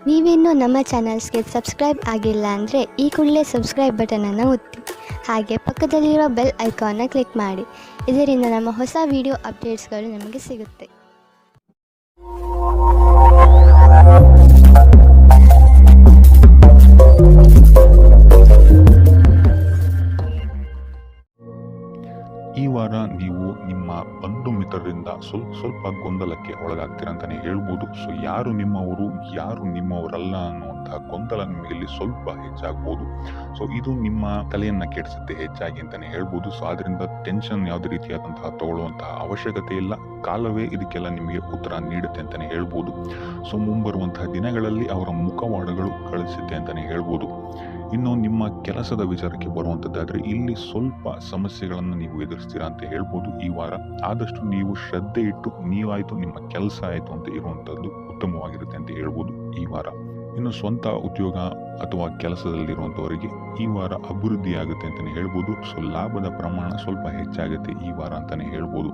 ನೀವಿನ್ನೂ ನಮ್ಮ ಚಾನಲ್ಸ್ಗೆ ಸಬ್ಸ್ಕ್ರೈಬ್ ಆಗಿಲ್ಲ ಅಂದರೆ ಈ ಕೂಡಲೇ ಸಬ್ಸ್ಕ್ರೈಬ್ ಬಟನನ್ನು ಒತ್ತಿ. ಹಾಗೆ ಪಕ್ಕದಲ್ಲಿರೋ ಬೆಲ್ ಐಕಾನ್ನ ಕ್ಲಿಕ್ ಮಾಡಿ. ಇದರಿಂದ ನಮ್ಮ ಹೊಸ ವಿಡಿಯೋ ಅಪ್ಡೇಟ್ಸ್ಗಳು ನಿಮಗೆ ಸಿಗುತ್ತೆ. ಈ ವಾರ ನೀವು ನಿಮ್ಮ ಬಂಧು ಮಿತ್ರರಿಂದ ಸ್ವಲ್ಪ ಗೊಂದಲಕ್ಕೆ ಒಳಗಾಗ್ತೀರಾ ಅಂತಲೇ ಹೇಳ್ಬೋದು. ಸೊ ಯಾರು ನಿಮ್ಮವರು ಯಾರು ನಿಮ್ಮವರಲ್ಲ ಅನ್ನುವಂತಹ ಗೊಂದಲ ನಿಮಗೆ ಇಲ್ಲಿ ಸ್ವಲ್ಪ ಹೆಚ್ಚಾಗ್ಬೋದು. ಸೊ ಇದು ನಿಮ್ಮ ತಲೆಯನ್ನ ಕೆಡಿಸುತ್ತೆ ಹೆಚ್ಚಾಗಿ ಅಂತಲೇ ಹೇಳ್ಬೋದು. ಸೊ ಅದರಿಂದ ಟೆನ್ಷನ್ ಯಾವುದೇ ರೀತಿಯಾದಂತಹ ತಗೊಳ್ಳುವಂತಹ ಅವಶ್ಯಕತೆ ಇಲ್ಲ. ಕಾಲವೇ ಇದಕ್ಕೆಲ್ಲ ನಿಮಗೆ ಉತ್ತರ ನೀಡುತ್ತೆ ಅಂತಲೇ ಹೇಳ್ಬೋದು. ಸೊ ಮುಂಬರುವಂತಹ ದಿನಗಳಲ್ಲಿ ಅವರ ಮುಖವಾಡಗಳು ಕಳಿಸುತ್ತೆ ಅಂತಲೇ ಹೇಳ್ಬೋದು. ಇನ್ನು ನಿಮ್ಮ ಕೆಲಸದ ವಿಚಾರಕ್ಕೆ ಬರುವಂಥದ್ದಾದರೆ ಇಲ್ಲಿ ಸ್ವಲ್ಪ ಸಮಸ್ಯೆಗಳನ್ನು ನೀವು ಎದುರಿಸ್ತೀರಾ ಅಂತ ಹೇಳ್ಬೋದು. ಈ ವಾರ ಆದಷ್ಟು ನೀವು ಶ್ರದ್ಧೆ ಇಟ್ಟು ನೀವಾಯಿತು ನಿಮ್ಮ ಕೆಲಸ ಆಯಿತು ಅಂತ ಇರುವಂಥದ್ದು ಉತ್ತಮವಾಗಿರುತ್ತೆ ಅಂತ ಹೇಳ್ಬೋದು ಈ ವಾರ. ಇನ್ನು ಸ್ವಂತ ಉದ್ಯೋಗ ಅಥವಾ ಕೆಲಸದಲ್ಲಿರುವಂಥವರಿಗೆ ಈ ವಾರ ಅಭಿವೃದ್ಧಿ ಆಗುತ್ತೆ ಅಂತಲೇ ಹೇಳ್ಬೋದು. ಸೊ ಲಾಭದ ಪ್ರಮಾಣ ಸ್ವಲ್ಪ ಹೆಚ್ಚಾಗುತ್ತೆ ಈ ವಾರ ಅಂತಲೇ ಹೇಳ್ಬೋದು.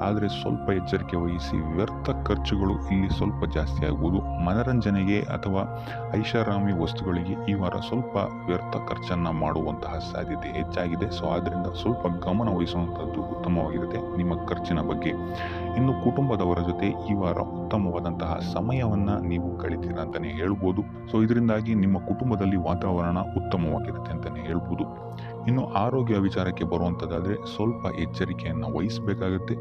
ಆದರೆ ಸ್ವಲ್ಪ ಎಚ್ಚರಿಕೆ ವಹಿಸಿ. ವ್ಯರ್ಥ ಖರ್ಚುಗಳು ಇಲ್ಲಿ ಸ್ವಲ್ಪ ಜಾಸ್ತಿ ಆಗ್ಬೋದು. ಮನರಂಜನೆಗೆ ಅಥವಾ ಐಷಾರಾಮಿ ವಸ್ತುಗಳಿಗೆ ಈ ವಾರ ಸ್ವಲ್ಪ ವ್ಯರ್ಥ ಖರ್ಚನ್ನು ಮಾಡುವಂತಹ ಸಾಧ್ಯತೆ ಹೆಚ್ಚಾಗಿದೆ. ಸೊ ಆದ್ದರಿಂದ ಸ್ವಲ್ಪ ಗಮನ ವಹಿಸುವಂಥದ್ದು ಉತ್ತಮವಾಗಿರುತ್ತೆ ನಿಮ್ಮ ಖರ್ಚಿನ ಬಗ್ಗೆ. ಇನ್ನು ಕುಟುಂಬದವರ ಜೊತೆ ಈ ವಾರ ಉತ್ತಮವಾದಂತಹ ಸಮಯವನ್ನು ನೀವು ಕಳಿತೀರಾ ಅಂತಲೇ ಹೇಳ್ಬೋದು. ಸೊ ಇದರಿಂದಾಗಿ ನಿಮ್ಮ ಕುಟುಂಬದಲ್ಲಿ ವಾತಾವರಣ ಉತ್ತಮವಾಗಿರುತ್ತೆ ಅಂತಲೇ ಹೇಳ್ಬೋದು. ಇನ್ನು ಆರೋಗ್ಯ ವಿಚಾರಕ್ಕೆ ಬರುವಂಥದ್ದಾದರೆ ಸ್ವಲ್ಪ ಎಚ್ಚರಿಕೆಯನ್ನು ವಹಿಸಬೇಕಾಗುತ್ತೆ.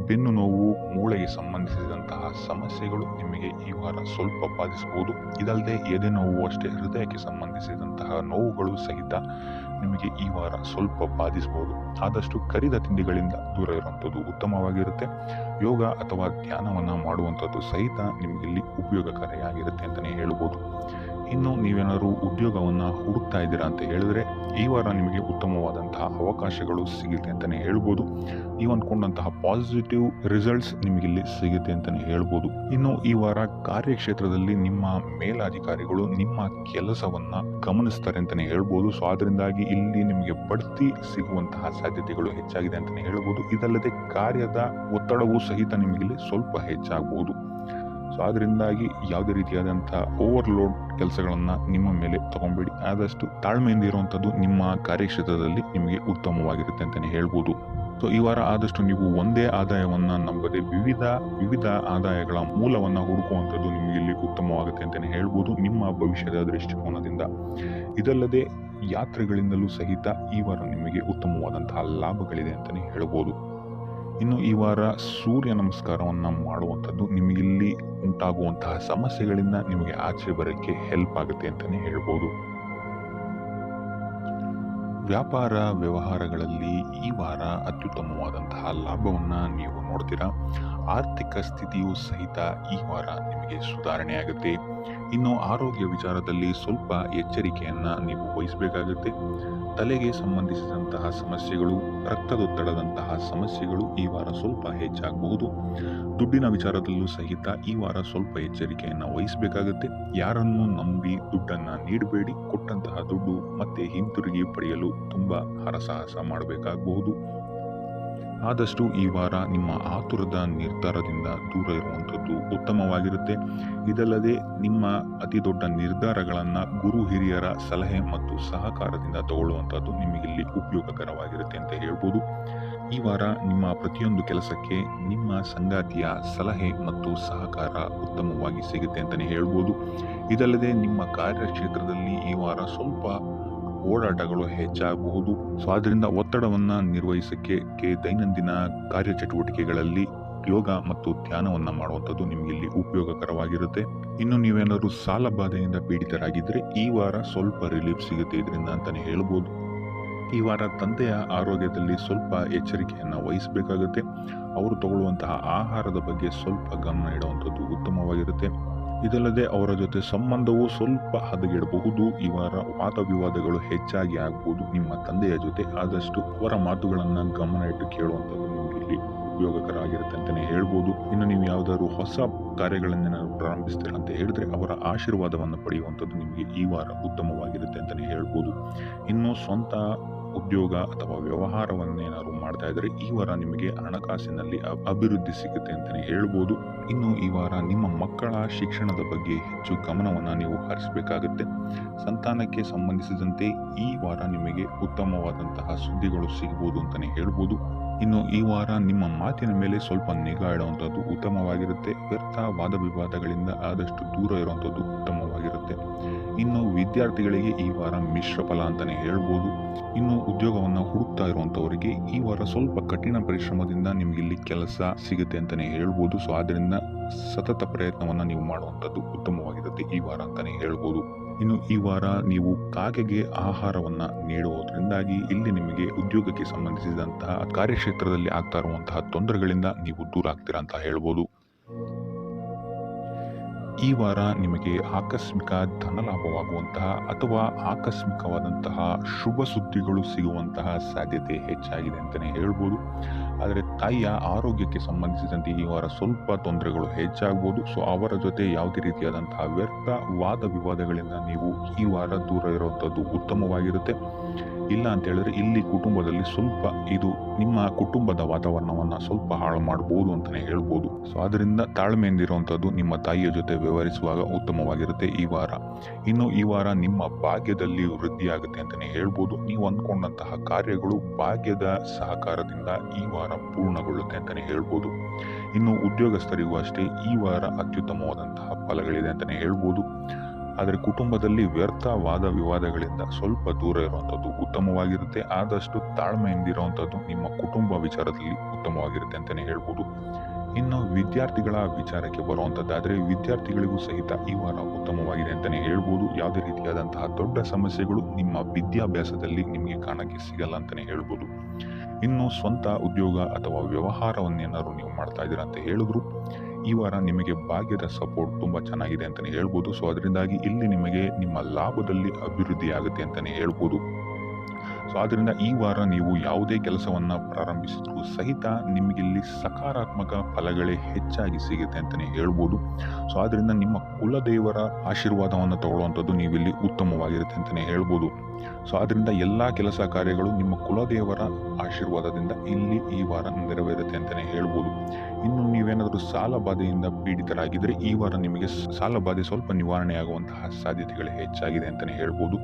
ಬೆನ್ನು ನೋವು, ಮೂಳೆಗೆ ಸಂಬಂಧಿಸಿದಂತಹ ಸಮಸ್ಯೆಗಳು ನಿಮಗೆ ಈ ವಾರ ಸ್ವಲ್ಪ ಬಾಧಿಸಬಹುದು. ಇದಲ್ಲದೆ ಎದೆ ನೋವು ಅಷ್ಟೇ, ಹೃದಯಕ್ಕೆ ಸಂಬಂಧಿಸಿದಂತಹ ನೋವುಗಳು ಸಹಿತ ನಿಮಗೆ ಈ ವಾರ ಸ್ವಲ್ಪ ಬಾಧಿಸಬಹುದು. ಆದಷ್ಟು ಕರಿದ ತಿಂಡಿಗಳಿಂದ ದೂರ ಇರುವಂಥದ್ದು ಉತ್ತಮವಾಗಿರುತ್ತೆ. ಯೋಗ ಅಥವಾ ಧ್ಯಾನವನ್ನು ಮಾಡುವಂಥದ್ದು ಸಹಿತ ನಿಮಗಿಲ್ಲಿ ಉಪಯೋಗಕಾರಿಯಾಗಿರುತ್ತೆ ಅಂತಲೇ ಹೇಳ್ಬೋದು. ಇನ್ನು ನೀವೇನಾದರೂ ಉದ್ಯೋಗವನ್ನು ಹುಡುಕ್ತಾ ಇದ್ದೀರಾ ಅಂತ ಹೇಳಿದ್ರೆ ಈ ವಾರ ನಿಮಗೆ ಉತ್ತಮವಾದಂತಹ ಅವಕಾಶಗಳು ಸಿಗುತ್ತೆ ಅಂತಲೇ ಹೇಳ್ಬೋದು. ನೀವು ಅಂದ್ಕೊಂಡಂತಹ ಪಾಸಿಟಿವ್ ರಿಸಲ್ಟ್ಸ್ ನಿಮಗಿಲ್ಲಿ ಸಿಗುತ್ತೆ ಅಂತಲೇ ಹೇಳ್ಬೋದು. ಇನ್ನು ಈ ವಾರ ಕಾರ್ಯಕ್ಷೇತ್ರದಲ್ಲಿ ನಿಮ್ಮ ಮೇಲಾಧಿಕಾರಿಗಳು ನಿಮ್ಮ ಕೆಲಸವನ್ನ ಗಮನಿಸ್ತಾರೆ ಅಂತಲೇ ಹೇಳ್ಬೋದು. ಸೊ ಅದರಿಂದಾಗಿ ಇಲ್ಲಿ ನಿಮಗೆ ಬಡ್ತಿ ಸಿಗುವಂತಹ ಸಾಧ್ಯತೆಗಳು ಹೆಚ್ಚಾಗಿದೆ ಅಂತಲೇ ಹೇಳ್ಬೋದು. ಇದಲ್ಲದೆ ಕಾರ್ಯದ ಒತ್ತಡವೂ ಸಹಿತ ನಿಮಗಿಲ್ಲಿ ಸ್ವಲ್ಪ ಹೆಚ್ಚಾಗಬಹುದು. ಸೊ ಅದರಿಂದಾಗಿ ಯಾವುದೇ ರೀತಿಯಾದಂತಹ ಓವರ್ಲೋಡ್ ಕೆಲಸಗಳನ್ನು ನಿಮ್ಮ ಮೇಲೆ ತಗೊಂಬೇಡಿ. ಆದಷ್ಟು ತಾಳ್ಮೆಯಿಂದ ಇರುವಂಥದ್ದು ನಿಮ್ಮ ಕಾರ್ಯಕ್ಷೇತ್ರದಲ್ಲಿ ನಿಮಗೆ ಉತ್ತಮವಾಗಿರುತ್ತೆ ಅಂತಲೇ ಹೇಳ್ಬೋದು. ಸೊ ಈ ವಾರ ಆದಷ್ಟು ನೀವು ಒಂದೇ ಆದಾಯವನ್ನು ನಂಬದೆ ವಿವಿಧ ಆದಾಯಗಳ ಮೂಲವನ್ನು ಹುಡುಕುವಂಥದ್ದು ನಿಮಗೆ ಇಲ್ಲಿ ಉತ್ತಮವಾಗುತ್ತೆ ಅಂತಲೇ ಹೇಳ್ಬೋದು ನಿಮ್ಮ ಭವಿಷ್ಯದ ದೃಷ್ಟಿಕೋನದಿಂದ. ಇದಲ್ಲದೆ ಯಾತ್ರೆಗಳಿಂದಲೂ ಸಹಿತ ಈ ವಾರ ನಿಮಗೆ ಉತ್ತಮವಾದಂತಹ ಲಾಭಗಳಿದೆ ಅಂತಲೇ ಹೇಳ್ಬೋದು. ಇನ್ನು ಈ ವಾರ ಸೂರ್ಯ ನಮಸ್ಕಾರವನ್ನು ಮಾಡುವಂಥದ್ದು ನಿಮಗಿಲ್ಲಿ ಉಂಟಾಗುವಂತಹ ಸಮಸ್ಯೆಗಳಿಂದ ನಿಮಗೆ ಆಚೆ ಬರೋಕ್ಕೆ ಹೆಲ್ಪ್ ಆಗುತ್ತೆ ಅಂತಲೇ ಹೇಳ್ಬೋದು. ವ್ಯಾಪಾರ ವ್ಯವಹಾರಗಳಲ್ಲಿ ಈ ವಾರ ಅತ್ಯುತ್ತಮವಾದಂತಹ ಲಾಭವನ್ನು ನೀವು ನೋಡ್ತೀರಾ. ಆರ್ಥಿಕ ಸ್ಥಿತಿಯೂ ಸಹಿತ ಈ ವಾರ ನಿಮಗೆ ಸುಧಾರಣೆ ಆಗುತ್ತೆ. ಇನ್ನು ಆರೋಗ್ಯ ವಿಚಾರದಲ್ಲಿ ಸ್ವಲ್ಪ ಎಚ್ಚರಿಕೆಯನ್ನು ನೀವು ವಹಿಸಬೇಕಾಗುತ್ತೆ. ತಲೆಗೆ ಸಂಬಂಧಿಸಿದಂತಹ ಸಮಸ್ಯೆಗಳು, ರಕ್ತದೊತ್ತಡದಂತಹ ಸಮಸ್ಯೆಗಳು ಈ ವಾರ ಸ್ವಲ್ಪ ಹೆಚ್ಚಾಗಬಹುದು. ದುಡ್ಡಿನ ವಿಚಾರದಲ್ಲೂ ಸಹಿತ ಈ ವಾರ ಸ್ವಲ್ಪ ಎಚ್ಚರಿಕೆಯನ್ನು ವಹಿಸಬೇಕಾಗುತ್ತೆ. ಯಾರನ್ನು ನಂಬಿ ದುಡ್ಡನ್ನು ನೀಡಬೇಡಿ. ಕೊಟ್ಟಂತಹ ದುಡ್ಡು ಮತ್ತೆ ಹಿಂತಿರುಗಿ ಪಡೆಯಲು ತುಂಬ ಹರಸಾಹಸ ಮಾಡಬೇಕಾಗಬಹುದು. ಆದಷ್ಟು ಈ ವಾರ ನಿಮ್ಮ ಆತುರದ ನಿರ್ಧಾರದಿಂದ ದೂರ ಇರುವಂಥದ್ದು ಉತ್ತಮವಾಗಿರುತ್ತೆ. ಇದಲ್ಲದೆ ನಿಮ್ಮ ಅತಿ ದೊಡ್ಡ ನಿರ್ಧಾರಗಳನ್ನು ಗುರು ಹಿರಿಯರ ಸಲಹೆ ಮತ್ತು ಸಹಕಾರದಿಂದ ತಗೊಳ್ಳುವಂಥದ್ದು ನಿಮಗಿಲ್ಲಿ ಉಪಯೋಗಕರವಾಗಿರುತ್ತೆ ಅಂತ ಹೇಳ್ಬೋದು. ಈ ವಾರ ನಿಮ್ಮ ಪ್ರತಿಯೊಂದು ಕೆಲಸಕ್ಕೆ ನಿಮ್ಮ ಸಂಗಾತಿಯ ಸಲಹೆ ಮತ್ತು ಸಹಕಾರ ಉತ್ತಮವಾಗಿ ಸಿಗುತ್ತೆ ಅಂತಲೇ ಹೇಳ್ಬೋದು. ಇದಲ್ಲದೆ ನಿಮ್ಮ ಕಾರ್ಯಕ್ಷೇತ್ರದಲ್ಲಿ ಈ ವಾರ ಸ್ವಲ್ಪ ಓಡಾಟಗಳು ಹೆಚ್ಚಾಗಬಹುದು. ಸೊ ಅದರಿಂದ ಒತ್ತಡವನ್ನು ನಿರ್ವಹಿಸಕ್ಕೆ ದೈನಂದಿನ ಕಾರ್ಯಚಟುವಟಿಕೆಗಳಲ್ಲಿ ಯೋಗ ಮತ್ತು ಧ್ಯಾನವನ್ನು ಮಾಡುವಂಥದ್ದು ನಿಮಗೆ ಇಲ್ಲಿ ಉಪಯೋಗಕರವಾಗಿರುತ್ತೆ. ಇನ್ನು ನೀವೇನಾದರೂ ಸಾಲ ಬಾಧೆಯಿಂದ ಪೀಡಿತರಾಗಿದ್ದರೆ ಈ ವಾರ ಸ್ವಲ್ಪ ರಿಲೀಫ್ ಸಿಗುತ್ತೆ ಇದರಿಂದ ಅಂತಲೇ ಹೇಳ್ಬೋದು. ಈ ವಾರ ತಂದೆಯ ಆರೋಗ್ಯದಲ್ಲಿ ಸ್ವಲ್ಪ ಎಚ್ಚರಿಕೆಯನ್ನು ವಹಿಸಬೇಕಾಗುತ್ತೆ. ಅವರು ತಗೊಳ್ಳುವಂತಹ ಆಹಾರದ ಬಗ್ಗೆ ಸ್ವಲ್ಪ ಗಮನ ಇಡುವಂಥದ್ದು ಉತ್ತಮವಾಗಿರುತ್ತೆ. ಇದಲ್ಲದೆ ಅವರ ಜೊತೆ ಸಂಬಂಧವು ಸ್ವಲ್ಪ ಹದಗೆಡಬಹುದು. ಈ ವಾರ ವಾದ ವಿವಾದಗಳು ಹೆಚ್ಚಾಗಿ ಆಗ್ಬೋದು ನಿಮ್ಮ ತಂದೆಯ ಜೊತೆ. ಆದಷ್ಟು ಅವರ ಮಾತುಗಳನ್ನು ಗಮನ ಇಟ್ಟು ಕೇಳುವಂಥದ್ದು ನಿಮಗೆ ಇಲ್ಲಿ ಉಪಯೋಗಕರ ಆಗಿರುತ್ತೆ ಅಂತಲೇ ಹೇಳ್ಬೋದು. ಇನ್ನು ನೀವು ಯಾವುದಾದ್ರು ಹೊಸ ಕಾರ್ಯಗಳನ್ನೇನಾದ್ರು ಪ್ರಾರಂಭಿಸ್ತೀರಾ ಅಂತ ಹೇಳಿದ್ರೆ ಅವರ ಆಶೀರ್ವಾದವನ್ನು ಪಡೆಯುವಂಥದ್ದು ನಿಮಗೆ ಈ ವಾರ ಉತ್ತಮವಾಗಿರುತ್ತೆ ಅಂತಲೇ ಹೇಳ್ಬೋದು. ಇನ್ನು ಸ್ವಂತ ಉದ್ಯೋಗ ಅಥವಾ ವ್ಯವಹಾರವನ್ನೇನಾದ್ರು ಮಾಡ್ತಾ ಇದ್ರೆ ಈ ವಾರ ನಿಮಗೆ ಹಣಕಾಸಿನಲ್ಲಿ ಅಭಿವೃದ್ಧಿ ಸಿಗುತ್ತೆ ಅಂತಲೇ ಹೇಳ್ಬೋದು. ಇನ್ನು ಈ ವಾರ ನಿಮ್ಮ ಮಕ್ಕಳ ಶಿಕ್ಷಣದ ಬಗ್ಗೆ ಹೆಚ್ಚು ಗಮನವನ್ನು ನೀವು ಹರಿಸಬೇಕಾಗುತ್ತೆ. ಸಂತಾನಕ್ಕೆ ಸಂಬಂಧಿಸಿದಂತೆ ಈ ವಾರ ನಿಮಗೆ ಉತ್ತಮವಾದಂತಹ ಸುದ್ದಿಗಳು ಸಿಗಬಹುದು ಅಂತಲೇ ಹೇಳ್ಬೋದು. ಇನ್ನು ಈ ವಾರ ನಿಮ್ಮ ಮಾತಿನ ಮೇಲೆ ಸ್ವಲ್ಪ ನಿಗಾ ಇಡುವಂಥದ್ದು ಉತ್ತಮವಾಗಿರುತ್ತೆ. ವ್ಯರ್ಥ ವಾದ ವಿವಾದಗಳಿಂದ ಆದಷ್ಟು ದೂರ ಇರುವಂಥದ್ದು ಉತ್ತಮವಾಗಿರುತ್ತೆ. ಇನ್ನು ವಿದ್ಯಾರ್ಥಿಗಳಿಗೆ ಈ ವಾರ ಮಿಶ್ರ ಫಲ ಅಂತಲೇ ಹೇಳ್ಬೋದು. ಇನ್ನು ಉದ್ಯೋಗವನ್ನು ಹುಡುಕ್ತಾ ಇರುವಂಥವರಿಗೆ ಈ ವಾರ ಸ್ವಲ್ಪ ಕಠಿಣ ಪರಿಶ್ರಮದಿಂದ ನಿಮ್ಗೆ ಇಲ್ಲಿ ಕೆಲಸ ಸಿಗುತ್ತೆ ಅಂತಲೇ ಹೇಳ್ಬೋದು. ಸೊ ಆದ್ದರಿಂದ ಸತತ ಪ್ರಯತ್ನವನ್ನು ನೀವು ಮಾಡುವಂಥದ್ದು ಉತ್ತಮವಾಗಿರುತ್ತೆ ಈ ವಾರ ಅಂತಲೇ ಹೇಳ್ಬೋದು. ಇನ್ನು ಈ ವಾರ ನೀವು ಕಾಗೆಗೆ ಆಹಾರವನ್ನ ನೀಡುವುದರಿಂದಾಗಿ ಇಲ್ಲಿ ನಿಮಗೆ ಉದ್ಯೋಗಕ್ಕೆ ಸಂಬಂಧಿಸಿದಂತಹ ಕಾರ್ಯಕ್ಷೇತ್ರದಲ್ಲಿ ಆಗ್ತಾ ಇರುವಂತಹ ತೊಂದರೆಗಳಿಂದ ನೀವು ದೂರ ಆಗ್ತೀರಾ ಅಂತ ಹೇಳ್ಬೋದು. ಈ ವಾರ ನಿಮಗೆ ಆಕಸ್ಮಿಕ ಧನಲಾಭವಾಗುವಂತಹ ಅಥವಾ ಆಕಸ್ಮಿಕವಾದಂತಹ ಶುಭ ಸುದ್ದಿಗಳು ಸಿಗುವಂತಹ ಸಾಧ್ಯತೆ ಹೆಚ್ಚಾಗಿದೆ ಅಂತಲೇ ಹೇಳ್ಬೋದು. ಆದರೆ ತಾಯಿಯ ಆರೋಗ್ಯಕ್ಕೆ ಸಂಬಂಧಿಸಿದಂತೆ ಈ ವಾರ ಸ್ವಲ್ಪ ತೊಂದರೆಗಳು ಹೆಚ್ಚಾಗ್ಬೋದು. ಸೊ ಅವರ ಜೊತೆ ಯಾವುದೇ ರೀತಿಯಾದಂತಹ ವ್ಯರ್ಥ ವಾದ ವಿವಾದಗಳಿಂದ ನೀವು ಈ ವಾರ ದೂರ ಇರುವಂಥದ್ದು ಉತ್ತಮವಾಗಿರುತ್ತೆ. ಇಲ್ಲ ಅಂತ ಹೇಳಿದ್ರೆ ಇಲ್ಲಿ ಕುಟುಂಬದಲ್ಲಿ ಸ್ವಲ್ಪ ಇದು ನಿಮ್ಮ ಕುಟುಂಬದ ವಾತಾವರಣವನ್ನ ಸ್ವಲ್ಪ ಹಾಳು ಮಾಡಬಹುದು ಅಂತಾನೆ ಹೇಳ್ಬೋದು. ಸೊ ಅದರಿಂದ ತಾಳ್ಮೆಯಿಂದಿರುವಂಥದ್ದು ನಿಮ್ಮ ತಾಯಿಯ ಜೊತೆ ವ್ಯವಹರಿಸುವಾಗ ಉತ್ತಮವಾಗಿರುತ್ತೆ ಈ ವಾರ. ಇನ್ನು ಈ ವಾರ ನಿಮ್ಮ ಭಾಗ್ಯದಲ್ಲಿ ವೃದ್ಧಿಯಾಗುತ್ತೆ ಅಂತಾನೆ ಹೇಳ್ಬೋದು. ನೀವು ಅಂದ್ಕೊಂಡಂತಹ ಕಾರ್ಯಗಳು ಭಾಗ್ಯದ ಸಹಕಾರದಿಂದ ಈ ವಾರ ಪೂರ್ಣಗೊಳ್ಳುತ್ತೆ ಅಂತಾನೆ ಹೇಳ್ಬೋದು. ಇನ್ನು ಉದ್ಯೋಗಸ್ಥರಿಗೂ ಅಷ್ಟೇ ಈ ವಾರ ಅತ್ಯುತ್ತಮವಾದಂತಹ ಫಲಗಳಿದೆ ಅಂತಾನೆ ಹೇಳ್ಬೋದು. ಆದರೆ ಕುಟುಂಬದಲ್ಲಿ ವ್ಯರ್ಥ ವಾದ ವಿವಾದಗಳಿಂದ ಸ್ವಲ್ಪ ದೂರ ಇರುವಂಥದ್ದು ಉತ್ತಮವಾಗಿರುತ್ತೆ. ಆದಷ್ಟು ತಾಳ್ಮೆಯಿಂದಿರುವಂಥದ್ದು ನಿಮ್ಮ ಕುಟುಂಬ ವಿಚಾರದಲ್ಲಿ ಉತ್ತಮವಾಗಿರುತ್ತೆ ಅಂತಲೇ ಹೇಳ್ಬೋದು. ಇನ್ನು ವಿದ್ಯಾರ್ಥಿಗಳ ವಿಚಾರಕ್ಕೆ ಬರುವಂಥದ್ದಾದರೆ ವಿದ್ಯಾರ್ಥಿಗಳಿಗೂ ಸಹಿತ ಈ ವಾರ ಉತ್ತಮವಾಗಿದೆ ಅಂತಲೇ ಹೇಳ್ಬೋದು. ಯಾವುದೇ ರೀತಿಯಾದಂತಹ ದೊಡ್ಡ ಸಮಸ್ಯೆಗಳು ನಿಮ್ಮ ವಿದ್ಯಾಭ್ಯಾಸದಲ್ಲಿ ನಿಮಗೆ ಕಾಣಕ್ಕೆ ಸಿಗಲ್ಲ ಅಂತಲೇ ಹೇಳ್ಬೋದು. ಇನ್ನು ಸ್ವಂತ ಉದ್ಯೋಗ ಅಥವಾ ವ್ಯವಹಾರವನ್ನೇನಾದ್ರು ನೀವು ಮಾಡ್ತಾ ಇದ್ದೀರಾ ಅಂತ ಹೇಳಿದ್ರು ಈ ವಾರ ನಿಮಗೆ ಭಾಗ್ಯದ ಸಪೋರ್ಟ್ ತುಂಬಾ ಚೆನ್ನಾಗಿದೆ ಅಂತಾನೆ ಹೇಳ್ಬೋದು. ಸೊ ಅದರಿಂದಾಗಿ ಇಲ್ಲಿ ನಿಮಗೆ ನಿಮ್ಮ ಲಾಭದಲ್ಲಿ ಅಭಿವೃದ್ಧಿ ಆಗುತ್ತೆ ಅಂತಾನೆ ಹೇಳ್ಬೋದು. ಸೊ ಆದ್ರಿಂದ ಈ ವಾರ ನೀವು ಯಾವುದೇ ಕೆಲಸವನ್ನ ಪ್ರಾರಂಭಿಸಿದ್ರು ಸಹಿತ ನಿಮಗಿಲ್ಲಿ ಸಕಾರಾತ್ಮಕ ಫಲಗಳೇ ಹೆಚ್ಚಾಗಿ ಸಿಗುತ್ತೆ ಅಂತಾನೆ ಹೇಳ್ಬೋದು. ಸೊ ಆದ್ರಿಂದ ನಿಮ್ಮ ಕುಲದೇವರ ಆಶೀರ್ವಾದವನ್ನು ತಗೊಳ್ಳುವಂಥದ್ದು ನೀವಿಲ್ಲಿ ಉತ್ತಮವಾಗಿರುತ್ತೆ ಅಂತಾನೆ ಹೇಳ್ಬೋದು. ಸೊ ಆದ್ರಿಂದ ಎಲ್ಲಾ ಕೆಲಸ ಕಾರ್ಯಗಳು ನಿಮ್ಮ ಕುಲದೇವರ ಆಶೀರ್ವಾದದಿಂದ ಇಲ್ಲಿ ಈ ವಾರ ನೆರವೇರುತ್ತೆ ಅಂತಾನೆ ಹೇಳ್ಬೋದು. ಇನ್ನು ನೀವೇನಾದರೂ ಸಾಲ ಬಾಧೆಯಿಂದ ಪೀಡಿತರಾಗಿದ್ರೆ ಈ ವಾರ ನಿಮಗೆ ಸಾಲ ಬಾಧೆ ಸ್ವಲ್ಪ ನಿವಾರಣೆ ಆಗುವಂತಹ ಸಾಧ್ಯತೆಗಳು ಹೆಚ್ಚಾಗಿದೆ ಅಂತಾನೆ ಹೇಳ್ಬೋದು.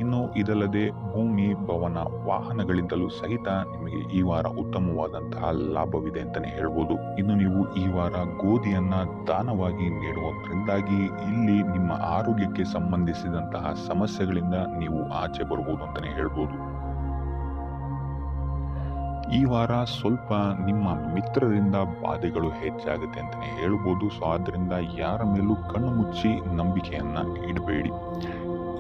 ಇನ್ನು ಇದಲ್ಲದೆ ಭೂಮಿ, ಭವನ, ವಾಹನಗಳಿಂದಲೂ ಸಹಿತ ನಿಮಗೆ ಈ ವಾರ ಉತ್ತಮವಾದಂತಹ ಲಾಭವಿದೆ ಅಂತಾನೆ ಹೇಳ್ಬೋದು. ಇನ್ನು ನೀವು ಈ ವಾರ ಗೋಧಿಯನ್ನ ದಾನವಾಗಿ ನೀಡುವುದರಿಂದಾಗಿ ಇಲ್ಲಿ ನಿಮ್ಮ ಆರೋಗ್ಯಕ್ಕೆ ಸಂಬಂಧಿಸಿದಂತಹ ಸಮಸ್ಯೆಗಳಿಂದ ನೀವು ಆಚೆ ಬರ್ಬೋದು ಅಂತಾನೆ ಹೇಳ್ಬೋದು. ಈ ವಾರ ಸ್ವಲ್ಪ ನಿಮ್ಮ ಮಿತ್ರರಿಂದ ಬಾಧೆಗಳು ಹೆಚ್ಚಾಗುತ್ತೆ ಅಂತಾನೆ ಹೇಳ್ಬೋದು. ಸೊ ಆದ್ರಿಂದ ಯಾರ ಮೇಲೂ ಕಣ್ಣು ಮುಚ್ಚಿ ನಂಬಿಕೆಯನ್ನ ಇಡಬೇಡಿ.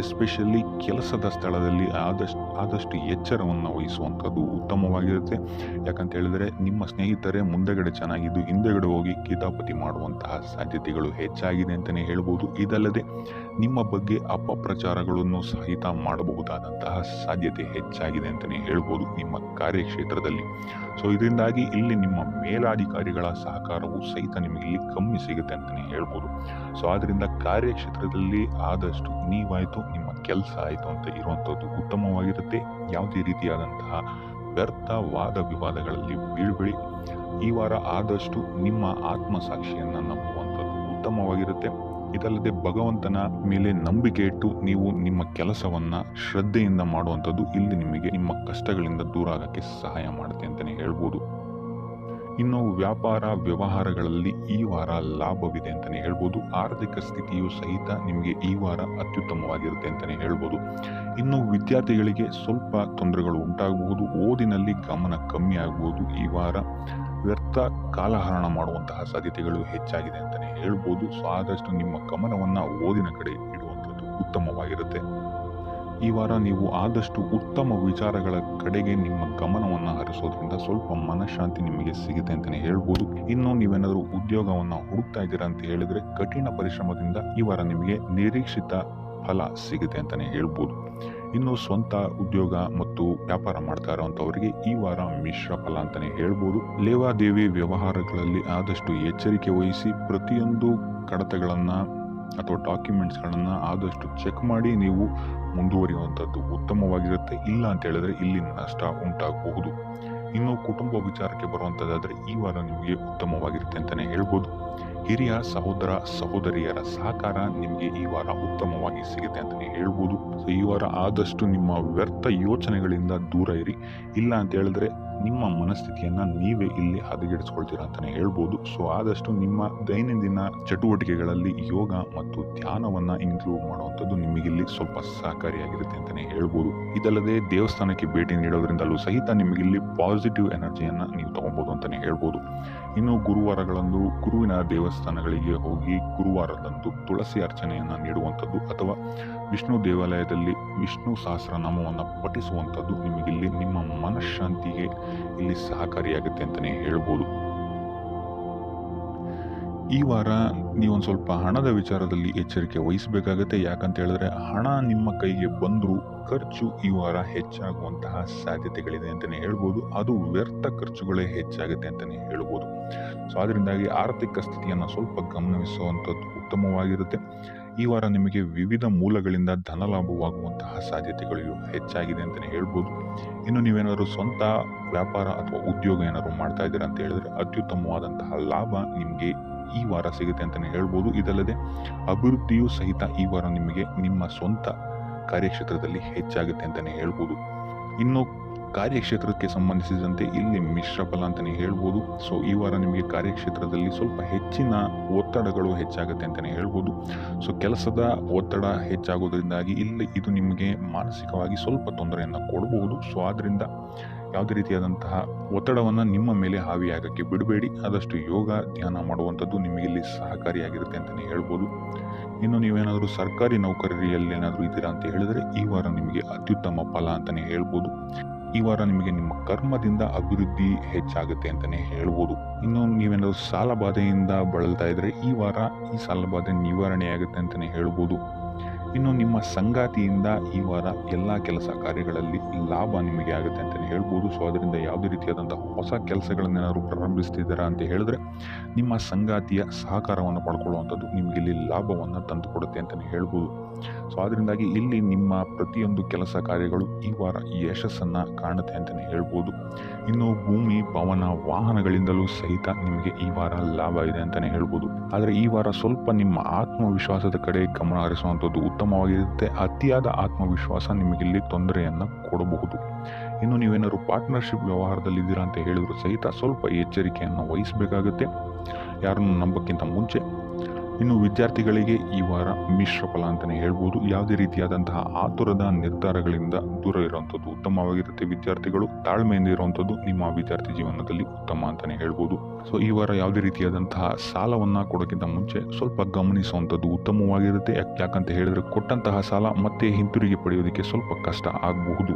ಎಸ್ಪೆಷಲಿ ಕೆಲಸದ ಸ್ಥಳದಲ್ಲಿ ಆದಷ್ಟು ಎಚ್ಚರವನ್ನು ವಹಿಸುವಂಥದ್ದು ಉತ್ತಮವಾಗಿರುತ್ತೆ. ಯಾಕಂತ ಹೇಳಿದ್ರೆ ನಿಮ್ಮ ಸ್ನೇಹಿತರೇ ಮುಂದೆಗಡೆ ಚೆನ್ನಾಗಿದ್ದು ಹಿಂದೆಗಡೆ ಹೋಗಿ ಕಿತಾಪತಿ ಮಾಡುವಂತಹ ಸಾಧ್ಯತೆಗಳು ಹೆಚ್ಚಾಗಿದೆ ಅಂತಲೇ ಹೇಳ್ಬೋದು. ಇದಲ್ಲದೆ ನಿಮ್ಮ ಬಗ್ಗೆ ಅಪಪ್ರಚಾರಗಳನ್ನು ಸಹಿತ ಮಾಡಬಹುದಾದಂತಹ ಸಾಧ್ಯತೆ ಹೆಚ್ಚಾಗಿದೆ ಅಂತಲೇ ಹೇಳ್ಬೋದು ನಿಮ್ಮ ಕಾರ್ಯಕ್ಷೇತ್ರದಲ್ಲಿ. ಸೊ ಇದರಿಂದಾಗಿ ಇಲ್ಲಿ ನಿಮ್ಮ ಮೇಲಾಧಿಕಾರಿಗಳ ಸಹಕಾರವು ಸಹಿತ ನಿಮಗೆ ಇಲ್ಲಿ ಕಮ್ಮಿ ಸಿಗುತ್ತೆ ಅಂತಲೇ ಹೇಳ್ಬೋದು. ಸೊ ಆದ್ರಿಂದ ಕಾರ್ಯಕ್ಷೇತ್ರದಲ್ಲಿ ಆದಷ್ಟು ನೀವಾಯ್ತು ನಿಮ್ಮ ಕೆಲಸ ಆಯಿತು ಅಂತ ಇರುವಂಥದ್ದು ಉತ್ತಮವಾಗಿರುತ್ತೆ. ಯಾವುದೇ ರೀತಿಯಾದಂತಹ ವ್ಯರ್ಥ ವಾದ ವಿವಾದಗಳಲ್ಲಿ ಬೀಳ್ಬೇಡಿ. ಈ ವಾರ ಆದಷ್ಟು ನಿಮ್ಮ ಆತ್ಮಸಾಕ್ಷಿಯನ್ನ ನಂಬುವಂಥದ್ದು ಉತ್ತಮವಾಗಿರುತ್ತೆ. ಇದಲ್ಲದೆ ಭಗವಂತನ ಮೇಲೆ ನಂಬಿಕೆ ಇಟ್ಟು ನೀವು ನಿಮ್ಮ ಕೆಲಸವನ್ನ ಶ್ರದ್ಧೆಯಿಂದ ಮಾಡುವಂಥದ್ದು ಇಲ್ಲಿ ನಿಮಗೆ ನಿಮ್ಮ ಕಷ್ಟಗಳಿಂದ ದೂರ ಆಗಕ್ಕೆ ಸಹಾಯ ಮಾಡುತ್ತೆ ಅಂತಾನೆ ಹೇಳ್ಬೋದು. ಇನ್ನು ವ್ಯಾಪಾರ ವ್ಯವಹಾರಗಳಲ್ಲಿ ಈ ವಾರ ಲಾಭವಿದೆ ಅಂತಾನೆ ಹೇಳ್ಬೋದು. ಆರ್ಥಿಕ ಸ್ಥಿತಿಯು ಸಹಿತ ನಿಮಗೆ ಈ ವಾರ ಅತ್ಯುತ್ತಮವಾಗಿರುತ್ತೆ ಅಂತಾನೆ ಹೇಳ್ಬೋದು. ಇನ್ನು ವಿದ್ಯಾರ್ಥಿಗಳಿಗೆ ಸ್ವಲ್ಪ ತೊಂದರೆಗಳು ಉಂಟಾಗಬಹುದು. ಓದಿನಲ್ಲಿ ಗಮನ ಕಮ್ಮಿ ಆಗಬಹುದು. ಈ ವಾರ ವ್ಯರ್ಥ ಕಾಲಹರಣ ಮಾಡುವಂತಹ ಸಾಧ್ಯತೆಗಳು ಹೆಚ್ಚಾಗಿದೆ ಅಂತಾನೆ ಹೇಳ್ಬೋದು. ಸೊ ಆದಷ್ಟು ನಿಮ್ಮ ಗಮನವನ್ನ ಓದಿನ ಕಡೆ ಇಡುವಂಥದ್ದು ಉತ್ತಮವಾಗಿರುತ್ತೆ. ಈ ವಾರ ನೀವು ಆದಷ್ಟು ಉತ್ತಮ ವಿಚಾರಗಳ ಕಡೆಗೆ ನಿಮ್ಮ ಗಮನವನ್ನು ಹರಿಸೋದ್ರಿಂದ ಸ್ವಲ್ಪ ಮನಃಶಾಂತಿ ನಿಮಗೆ ಸಿಗುತ್ತೆ ಅಂತಾನೆ ಹೇಳ್ಬೋದು. ಇನ್ನು ನೀವೇನಾದರೂ ಉದ್ಯೋಗವನ್ನ ಹುಡುಕ್ತಾ ಇದ್ದೀರಾ ಅಂತ ಹೇಳಿದ್ರೆ ಕಠಿಣ ಪರಿಶ್ರಮದಿಂದ ಈ ವಾರ ನಿಮಗೆ ನಿರೀಕ್ಷಿತ ಫಲ ಸಿಗುತ್ತೆ ಅಂತಾನೆ ಹೇಳ್ಬೋದು. ಇನ್ನು ಸ್ವಂತ ಉದ್ಯೋಗ ಮತ್ತು ವ್ಯಾಪಾರ ಮಾಡ್ತಾ ಇರುವಂತವರಿಗೆ ಈ ವಾರ ಮಿಶ್ರ ಫಲ ಅಂತಾನೆ ಹೇಳ್ಬೋದು. ಲೇವಾದೇವಿ ವ್ಯವಹಾರಗಳಲ್ಲಿ ಆದಷ್ಟು ಎಚ್ಚರಿಕೆ ವಹಿಸಿ ಪ್ರತಿಯೊಂದು ಕಡತಗಳನ್ನ ಅಥವಾ ಡಾಕ್ಯುಮೆಂಟ್ಸ್ಗಳನ್ನು ಆದಷ್ಟು ಚೆಕ್ ಮಾಡಿ ನೀವು ಮುಂದುವರಿಯುವಂಥದ್ದು ಉತ್ತಮವಾಗಿರುತ್ತೆ. ಇಲ್ಲ ಅಂತ ಹೇಳಿದ್ರೆ ಇಲ್ಲಿ ನಷ್ಟ ಉಂಟಾಗಬಹುದು. ಇನ್ನು ಕುಟುಂಬ ವಿಚಾರಕ್ಕೆ ಬರುವಂಥದ್ದಾದರೆ ಈ ವಾರ ನಿಮಗೆ ಉತ್ತಮವಾಗಿರುತ್ತೆ ಅಂತಲೇ ಹೇಳ್ಬೋದು. ಹಿರಿಯ ಸಹೋದರ ಸಹೋದರಿಯರ ಸಹಕಾರ ನಿಮಗೆ ಈ ವಾರ ಉತ್ತಮವಾಗಿ ಸಿಗುತ್ತೆ ಅಂತಲೇ ಹೇಳ್ಬೋದು. ಸೊ ಈ ವಾರ ಆದಷ್ಟು ನಿಮ್ಮ ವ್ಯರ್ಥ ಯೋಚನೆಗಳಿಂದ ದೂರ ಇರಿ. ಇಲ್ಲ ಅಂತ ಹೇಳಿದ್ರೆ ನಿಮ್ಮ ಮನಸ್ಥಿತಿಯನ್ನು ನೀವೇ ಇಲ್ಲಿ ಹದಗೆಡಿಸ್ಕೊಳ್ತೀರಾ ಅಂತಲೇ ಹೇಳ್ಬೋದು. ಸೊ ಆದಷ್ಟು ನಿಮ್ಮ ದೈನಂದಿನ ಚಟುವಟಿಕೆಗಳಲ್ಲಿ ಯೋಗ ಮತ್ತು ಧ್ಯಾನವನ್ನು ಇನ್ಕ್ಲೂಡ್ ಮಾಡುವಂಥದ್ದು ನಿಮಗಿಲ್ಲಿ ಸ್ವಲ್ಪ ಸಹಕಾರಿಯಾಗಿರುತ್ತೆ ಅಂತಲೇ ಹೇಳ್ಬೋದು. ಇದಲ್ಲದೆ ದೇವಸ್ಥಾನಕ್ಕೆ ಭೇಟಿ ನೀಡೋದ್ರಿಂದಲೂ ಸಹಿತ ನಿಮಗಿಲ್ಲಿ ಪಾಸಿಟಿವ್ ಎನರ್ಜಿಯನ್ನು ನೀವು ತಗೊಬೋದು ಅಂತಲೇ ಹೇಳ್ಬೋದು. ಇನ್ನು ಗುರುವಾರಗಳಂದು ಗುರುವಿನ ದೇವಸ್ಥಾನಗಳಿಗೆ ಹೋಗಿ ಗುರುವಾರದಂದು ತುಳಸಿ ಅರ್ಚನೆಯನ್ನು ನೀಡುವಂಥದ್ದು ಅಥವಾ ವಿಷ್ಣು ದೇವಾಲಯದಲ್ಲಿ ವಿಷ್ಣು ಸಹಸ್ರನಾಮವನ್ನು ಪಠಿಸುವಂಥದ್ದು ನಿಮಗಿಲ್ಲಿ ನಿಮ್ಮ ಮನಃಶಾಂತಿಗೆ ಇಲ್ಲಿ ಸಹಕಾರಿಯಾಗುತ್ತೆ ಅಂತಲೇ ಹೇಳ್ಬೋದು. ಈ ವಾರ ನೀವೊಂದು ಸ್ವಲ್ಪ ಹಣದ ವಿಚಾರದಲ್ಲಿ ಎಚ್ಚರಿಕೆ ವಹಿಸಬೇಕಾಗತ್ತೆ. ಯಾಕಂತ ಹೇಳಿದ್ರೆ ಹಣ ನಿಮ್ಮ ಕೈಗೆ ಬಂದರೂ ಖರ್ಚು ಈ ವಾರ ಹೆಚ್ಚಾಗುವಂತಹ ಸಾಧ್ಯತೆಗಳಿದೆ ಅಂತಲೇ ಹೇಳ್ಬೋದು. ಅದು ವ್ಯರ್ಥ ಖರ್ಚುಗಳೇ ಹೆಚ್ಚಾಗುತ್ತೆ ಅಂತಲೇ ಹೇಳ್ಬೋದು. ಸೊ ಅದರಿಂದಾಗಿ ಆರ್ಥಿಕ ಸ್ಥಿತಿಯನ್ನು ಸ್ವಲ್ಪ ಗಮನಿಸುವಂಥದ್ದು ಉತ್ತಮವಾಗಿರುತ್ತೆ. ಈ ವಾರ ನಿಮಗೆ ವಿವಿಧ ಮೂಲಗಳಿಂದ ಧನಲಾಭವಾಗುವಂತಹ ಸಾಧ್ಯತೆಗಳು ಹೆಚ್ಚಾಗಿದೆ ಅಂತಲೇ ಹೇಳ್ಬೋದು. ಇನ್ನು ನೀವೇನಾದರೂ ಸ್ವಂತ ವ್ಯಾಪಾರ ಅಥವಾ ಉದ್ಯೋಗ ಏನಾದರೂ ಮಾಡ್ತಾ ಇದ್ದೀರಾ ಅಂತ ಹೇಳಿದ್ರೆ ಅತ್ಯುತ್ತಮವಾದಂತಹ ಲಾಭ ನಿಮಗೆ ಈ ವಾರ ಸಿಗುತ್ತೆ ಅಂತಲೇ ಹೇಳ್ಬೋದು. ಇದಲ್ಲದೆ ಅಭಿವೃದ್ಧಿಯೂ ಸಹಿತ ಈ ವಾರ ನಿಮಗೆ ನಿಮ್ಮ ಸ್ವಂತ ಕಾರ್ಯಕ್ಷೇತ್ರದಲ್ಲಿ ಹೆಚ್ಚಾಗುತ್ತೆ ಅಂತಲೇ ಹೇಳ್ಬೋದು. ಇನ್ನು ಕಾರ್ಯಕ್ಷೇತ್ರಕ್ಕೆ ಸಂಬಂಧಿಸಿದಂತೆ ಇಲ್ಲಿ ಮಿಶ್ರ ಫಲ ಅಂತಲೇ ಹೇಳ್ಬೋದು. ಸೊ ಈ ವಾರ ನಿಮಗೆ ಕಾರ್ಯಕ್ಷೇತ್ರದಲ್ಲಿ ಸ್ವಲ್ಪ ಹೆಚ್ಚಿನ ಒತ್ತಡಗಳು ಹೆಚ್ಚಾಗುತ್ತೆ ಅಂತಲೇ ಹೇಳ್ಬೋದು. ಸೊ ಕೆಲಸದ ಒತ್ತಡ ಹೆಚ್ಚಾಗೋದ್ರಿಂದಾಗಿ ಇಲ್ಲಿ ಇದು ನಿಮಗೆ ಮಾನಸಿಕವಾಗಿ ಸ್ವಲ್ಪ ತೊಂದರೆಯನ್ನು ಕೊಡಬಹುದು. ಸೊ ಆದ್ದರಿಂದ ಯಾವುದೇ ರೀತಿಯಾದಂತಹ ಒತ್ತಡವನ್ನು ನಿಮ್ಮ ಮೇಲೆ ಹಾವಿಯಾಗಕ್ಕೆ ಬಿಡಬೇಡಿ. ಆದಷ್ಟು ಯೋಗ ಧ್ಯಾನ ಮಾಡುವಂಥದ್ದು ನಿಮಗೆ ಇಲ್ಲಿ ಸಹಕಾರಿಯಾಗಿರುತ್ತೆ ಅಂತಲೇ ಹೇಳ್ಬೋದು. ಇನ್ನು ನೀವೇನಾದರೂ ಸರ್ಕಾರಿ ನೌಕರಿಯಲ್ಲಿ ಏನಾದರೂ ಇದ್ದೀರಾ ಅಂತ ಹೇಳಿದ್ರೆ ಈ ವಾರ ನಿಮಗೆ ಅತ್ಯುತ್ತಮ ಫಲ ಅಂತಲೇ ಹೇಳ್ಬೋದು. ಈ ವಾರ ನಿಮಗೆ ನಿಮ್ಮ ಕರ್ಮದಿಂದ ಅಭಿವೃದ್ಧಿ ಹೆಚ್ಚಾಗುತ್ತೆ ಅಂತಲೇ ಹೇಳ್ಬೋದು. ಇನ್ನು ನೀವೇನಾದರೂ ಸಾಲ ಬಾಧೆಯಿಂದ ಬಳಲ್ತಾ ಇದ್ರೆ ಈ ವಾರ ಈ ಸಾಲ ಬಾಧೆ ನಿವಾರಣೆಯಾಗುತ್ತೆ ಅಂತಲೇ ಹೇಳ್ಬೋದು. ಇನ್ನು ನಿಮ್ಮ ಸಂಗಾತಿಯಿಂದ ಈ ವಾರ ಎಲ್ಲ ಕೆಲಸ ಕಾರ್ಯಗಳಲ್ಲಿ ಲಾಭ ನಿಮಗೆ ಆಗುತ್ತೆ ಅಂತಲೇ ಹೇಳ್ಬೋದು. ಸೊ ಅದರಿಂದ ಯಾವುದೇ ರೀತಿಯಾದಂತಹ ಹೊಸ ಕೆಲಸಗಳನ್ನೇನಾದ್ರು ಪ್ರಾರಂಭಿಸ್ತಿದ್ದೀರಾ ಅಂತ ಹೇಳಿದ್ರೆ ನಿಮ್ಮ ಸಂಗಾತಿಯ ಸಹಕಾರವನ್ನು ಪಡ್ಕೊಳ್ಳುವಂಥದ್ದು ನಿಮಗೆ ಇಲ್ಲಿ ಲಾಭವನ್ನು ತಂದುಕೊಡುತ್ತೆ ಅಂತಲೇ ಹೇಳ್ಬೋದು. ಸೊ ಅದರಿಂದಾಗಿ ಇಲ್ಲಿ ನಿಮ್ಮ ಪ್ರತಿಯೊಂದು ಕೆಲಸ ಕಾರ್ಯಗಳು ಈ ವಾರ ಯಶಸ್ಸನ್ನು ಕಾಣುತ್ತೆ ಅಂತಲೇ ಹೇಳ್ಬೋದು. ಇನ್ನು ಭೂಮಿ ಭವನ ವಾಹನಗಳಿಂದಲೂ ಸಹಿತ ನಿಮಗೆ ಈ ವಾರ ಲಾಭ ಇದೆ ಅಂತಲೇ ಹೇಳ್ಬೋದು. ಆದರೆ ಈ ವಾರ ಸ್ವಲ್ಪ ನಿಮ್ಮ ಆತ್ಮವಿಶ್ವಾಸದ ಕಡೆ ಗಮನ ಹರಿಸುವಂಥದ್ದು ಉತ್ತಮವಾಗಿರುತ್ತೆ. ಅತಿಯಾದ ಆತ್ಮವಿಶ್ವಾಸ ನಿಮಗಿಲ್ಲಿ ತೊಂದರೆಯನ್ನು ಕೊಡಬಹುದು. ಇನ್ನು ನೀವೇನಾದ್ರು ಪಾರ್ಟ್ನರ್ಶಿಪ್ ವ್ಯವಹಾರದಲ್ಲಿ ಇದ್ದೀರಾ ಅಂತ ಹೇಳಿದ್ರು ಸಹಿತ ಸ್ವಲ್ಪ ಎಚ್ಚರಿಕೆಯನ್ನು ವಹಿಸಬೇಕಾಗುತ್ತೆ ಯಾರನ್ನು ನಂಬಕ್ಕಿಂತ ಮುಂಚೆ. ಇನ್ನು ವಿದ್ಯಾರ್ಥಿಗಳಿಗೆ ಈ ವಾರ ಮಿಶ್ರ ಫಲ ಅಂತಲೇ ಹೇಳ್ಬೋದು. ಯಾವುದೇ ರೀತಿಯಾದಂತಹ ಆತುರದ ನಿರ್ಧಾರಗಳಿಂದ ದೂರ ಇರುವಂಥದ್ದು ಉತ್ತಮವಾಗಿರುತ್ತೆ. ವಿದ್ಯಾರ್ಥಿಗಳು ತಾಳ್ಮೆಯಿಂದ ಇರುವಂಥದ್ದು ನಿಮ್ಮ ವಿದ್ಯಾರ್ಥಿ ಜೀವನದಲ್ಲಿ ಉತ್ತಮ ಅಂತಲೇ ಹೇಳ್ಬೋದು. ಸೊ ಈ ವಾರ ಯಾವುದೇ ರೀತಿಯಾದಂತಹ ಸಾಲವನ್ನು ಕೊಡೋಕ್ಕಿಂತ ಮುಂಚೆ ಸ್ವಲ್ಪ ಗಮನಿಸುವಂಥದ್ದು ಉತ್ತಮವಾಗಿರುತ್ತೆ. ಯಾಕಂತ ಹೇಳಿದ್ರೆ ಕೊಟ್ಟಂತಹ ಸಾಲ ಮತ್ತೆ ಹಿಂತಿರುಗಿ ಪಡೆಯೋದಕ್ಕೆ ಸ್ವಲ್ಪ ಕಷ್ಟ ಆಗಬಹುದು.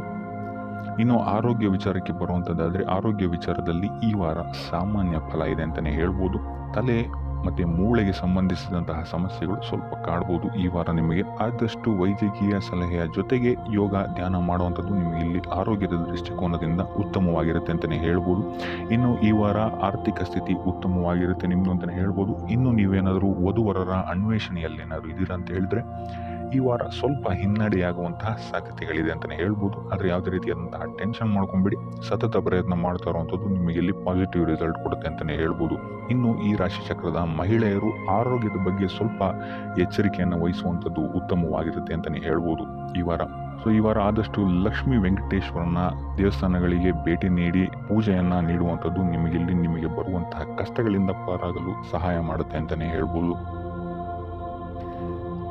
ಇನ್ನು ಆರೋಗ್ಯ ವಿಚಾರಕ್ಕೆ ಬರುವಂಥದ್ದಾದರೆ ಆರೋಗ್ಯ ವಿಚಾರದಲ್ಲಿ ಈ ವಾರ ಸಾಮಾನ್ಯ ಫಲ ಇದೆ ಅಂತಲೇ ಹೇಳ್ಬೋದು. ತಲೆ ಮತ್ತು ಮೂಳೆಗೆ ಸಂಬಂಧಿಸಿದಂತಹ ಸಮಸ್ಯೆಗಳು ಸ್ವಲ್ಪ ಕಾಡ್ಬೋದು ಈ ವಾರ ನಿಮಗೆ. ಆದಷ್ಟು ವೈದ್ಯಕೀಯ ಸಲಹೆಯ ಜೊತೆಗೆ ಯೋಗ ಧ್ಯಾನ ಮಾಡುವಂಥದ್ದು ನಿಮಗೆ ಇಲ್ಲಿ ಆರೋಗ್ಯದ ದೃಷ್ಟಿಕೋನದಿಂದ ಉತ್ತಮವಾಗಿರುತ್ತೆ ಅಂತಲೇ ಹೇಳ್ಬೋದು. ಇನ್ನು ಈ ವಾರ ಆರ್ಥಿಕ ಸ್ಥಿತಿ ಉತ್ತಮವಾಗಿರುತ್ತೆ ನಿಮ್ಮದು ಅಂತಲೇ ಹೇಳ್ಬೋದು. ಇನ್ನು ನೀವೇನಾದರೂ ವಧುವರರ ಅನ್ವೇಷಣೆಯಲ್ಲಿ ಏನಾದರೂ ಇದ್ದೀರಾ ಅಂತ ಹೇಳಿದ್ರೆ ಈ ವಾರ ಸ್ವಲ್ಪ ಹಿನ್ನಡೆಯಾಗುವಂತಹ ಸಾಧ್ಯತೆಗಳಿದೆ ಅಂತಲೇ ಹೇಳ್ಬೋದು. ಆದರೆ ಯಾವುದೇ ರೀತಿಯಾದಂತಹ ಟೆನ್ಷನ್ ಮಾಡ್ಕೊಂಬಿಡಿ. ಸತತ ಪ್ರಯತ್ನ ಮಾಡ್ತಾ ಇರುವಂಥದ್ದು ನಿಮಗೆ ಇಲ್ಲಿ ಪಾಸಿಟಿವ್ ರಿಸಲ್ಟ್ ಕೊಡುತ್ತೆ ಅಂತಲೇ ಹೇಳ್ಬೋದು. ಇನ್ನು ಈ ರಾಶಿ ಚಕ್ರದ ಮಹಿಳೆಯರು ಆರೋಗ್ಯದ ಬಗ್ಗೆ ಸ್ವಲ್ಪ ಎಚ್ಚರಿಕೆಯನ್ನು ವಹಿಸುವಂಥದ್ದು ಉತ್ತಮವಾಗಿರುತ್ತೆ ಅಂತಲೇ ಹೇಳ್ಬೋದು ಈ ವಾರ. ಸೊ ಈ ವಾರ ಆದಷ್ಟು ಲಕ್ಷ್ಮೀ ವೆಂಕಟೇಶ್ವರನ ದೇವಸ್ಥಾನಗಳಿಗೆ ಭೇಟಿ ನೀಡಿ ಪೂಜೆಯನ್ನು ನೀಡುವಂಥದ್ದು ನಿಮಗೆ ಬರುವಂತಹ ಕಷ್ಟಗಳಿಂದ ಪಾರಾಗಲು ಸಹಾಯ ಮಾಡುತ್ತೆ ಅಂತಲೇ ಹೇಳ್ಬೋದು.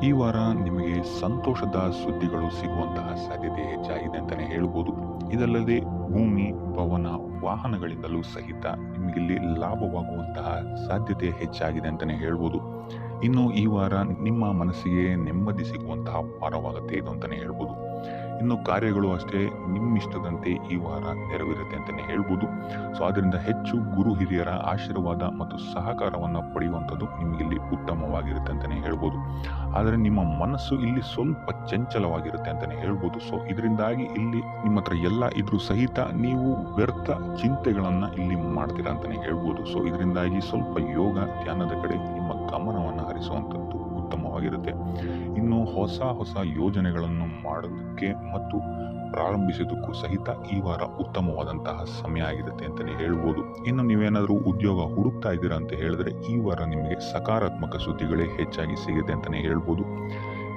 ಈ ವಾರ ನಿಮಗೆ ಸಂತೋಷದ ಸುದ್ದಿಗಳು ಸಿಗುವಂತಹ ಸಾಧ್ಯತೆ ಹೆಚ್ಚಾಗಿದೆ ಅಂತಲೇ ಹೇಳ್ಬೋದು. ಇದಲ್ಲದೆ ಭೂಮಿ ಭವನ ವಾಹನಗಳಿಂದಲೂ ಸಹಿತ ನಿಮಗಿಲ್ಲಿ ಲಾಭವಾಗುವಂತಹ ಸಾಧ್ಯತೆ ಹೆಚ್ಚಾಗಿದೆ ಅಂತಲೇ ಹೇಳ್ಬೋದು. ಇನ್ನು ಈ ವಾರ ನಿಮ್ಮ ಮನಸ್ಸಿಗೆ ನೆಮ್ಮದಿ ಸಿಗುವಂತಹ ವಾರವಾಗುತ್ತೆ ಇದು ಅಂತಲೇ ಹೇಳ್ಬೋದು. ಇನ್ನು ಕಾರ್ಯಗಳು ಅಷ್ಟೇ ನಿಮ್ಮಿಷ್ಟದಂತೆ ಈ ವಾರ ನೆರವೇರುತ್ತೆ ಅಂತಲೇ ಹೇಳ್ಬೋದು. ಸೊ ಅದರಿಂದ ಹೆಚ್ಚು ಗುರು ಹಿರಿಯರ ಆಶೀರ್ವಾದ ಮತ್ತು ಸಹಕಾರವನ್ನು ಪಡೆಯುವಂಥದ್ದು ನಿಮಗಿಲ್ಲಿ ಉತ್ತಮವಾಗಿರುತ್ತೆ ಅಂತಲೇ ಹೇಳ್ಬೋದು. ಆದರೆ ನಿಮ್ಮ ಮನಸ್ಸು ಇಲ್ಲಿ ಸ್ವಲ್ಪ ಚಂಚಲವಾಗಿರುತ್ತೆ ಅಂತಲೇ ಹೇಳ್ಬೋದು. ಸೊ ಇದರಿಂದಾಗಿ ಇಲ್ಲಿ ನಿಮ್ಮ ಹತ್ರ ಎಲ್ಲ ಇದ್ರೂ ಸಹಿತ ನೀವು ವ್ಯರ್ಥ ಚಿಂತೆಗಳನ್ನು ಇಲ್ಲಿ ಮಾಡ್ತೀರಾ ಅಂತಲೇ ಹೇಳ್ಬೋದು. ಸೊ ಇದರಿಂದಾಗಿ ಸ್ವಲ್ಪ ಯೋಗ ಧ್ಯಾನದ ಕಡೆ ನಿಮ್ಮ ಗಮನವನ್ನು ಹರಿಸುವಂಥದ್ದು ಉತ್ತಮವಾಗಿ ಉತ್ತಮವಾಗಿರುತ್ತೆ. ಇನ್ನು ಹೊಸ ಹೊಸ ಯೋಜನೆಗಳನ್ನು ಮಾಡೋದಕ್ಕೆ ಮತ್ತು ಪ್ರಾರಂಭಿಸೋದಕ್ಕೂ ಸಹಿತ ಈ ವಾರ ಉತ್ತಮವಾದಂತಹ ಸಮಯ ಆಗಿರುತ್ತೆ ಅಂತಲೇ ಹೇಳ್ಬೋದು. ಇನ್ನು ನೀವೇನಾದರೂ ಉದ್ಯೋಗ ಹುಡುಕ್ತಾ ಇದ್ದೀರಾ ಅಂತ ಹೇಳಿದ್ರೆ ಈ ವಾರ ನಿಮಗೆ ಸಕಾರಾತ್ಮಕ ಸುದ್ದಿಗಳೇ ಹೆಚ್ಚಾಗಿ ಸಿಗುತ್ತೆ ಅಂತಲೇ ಹೇಳ್ಬೋದು.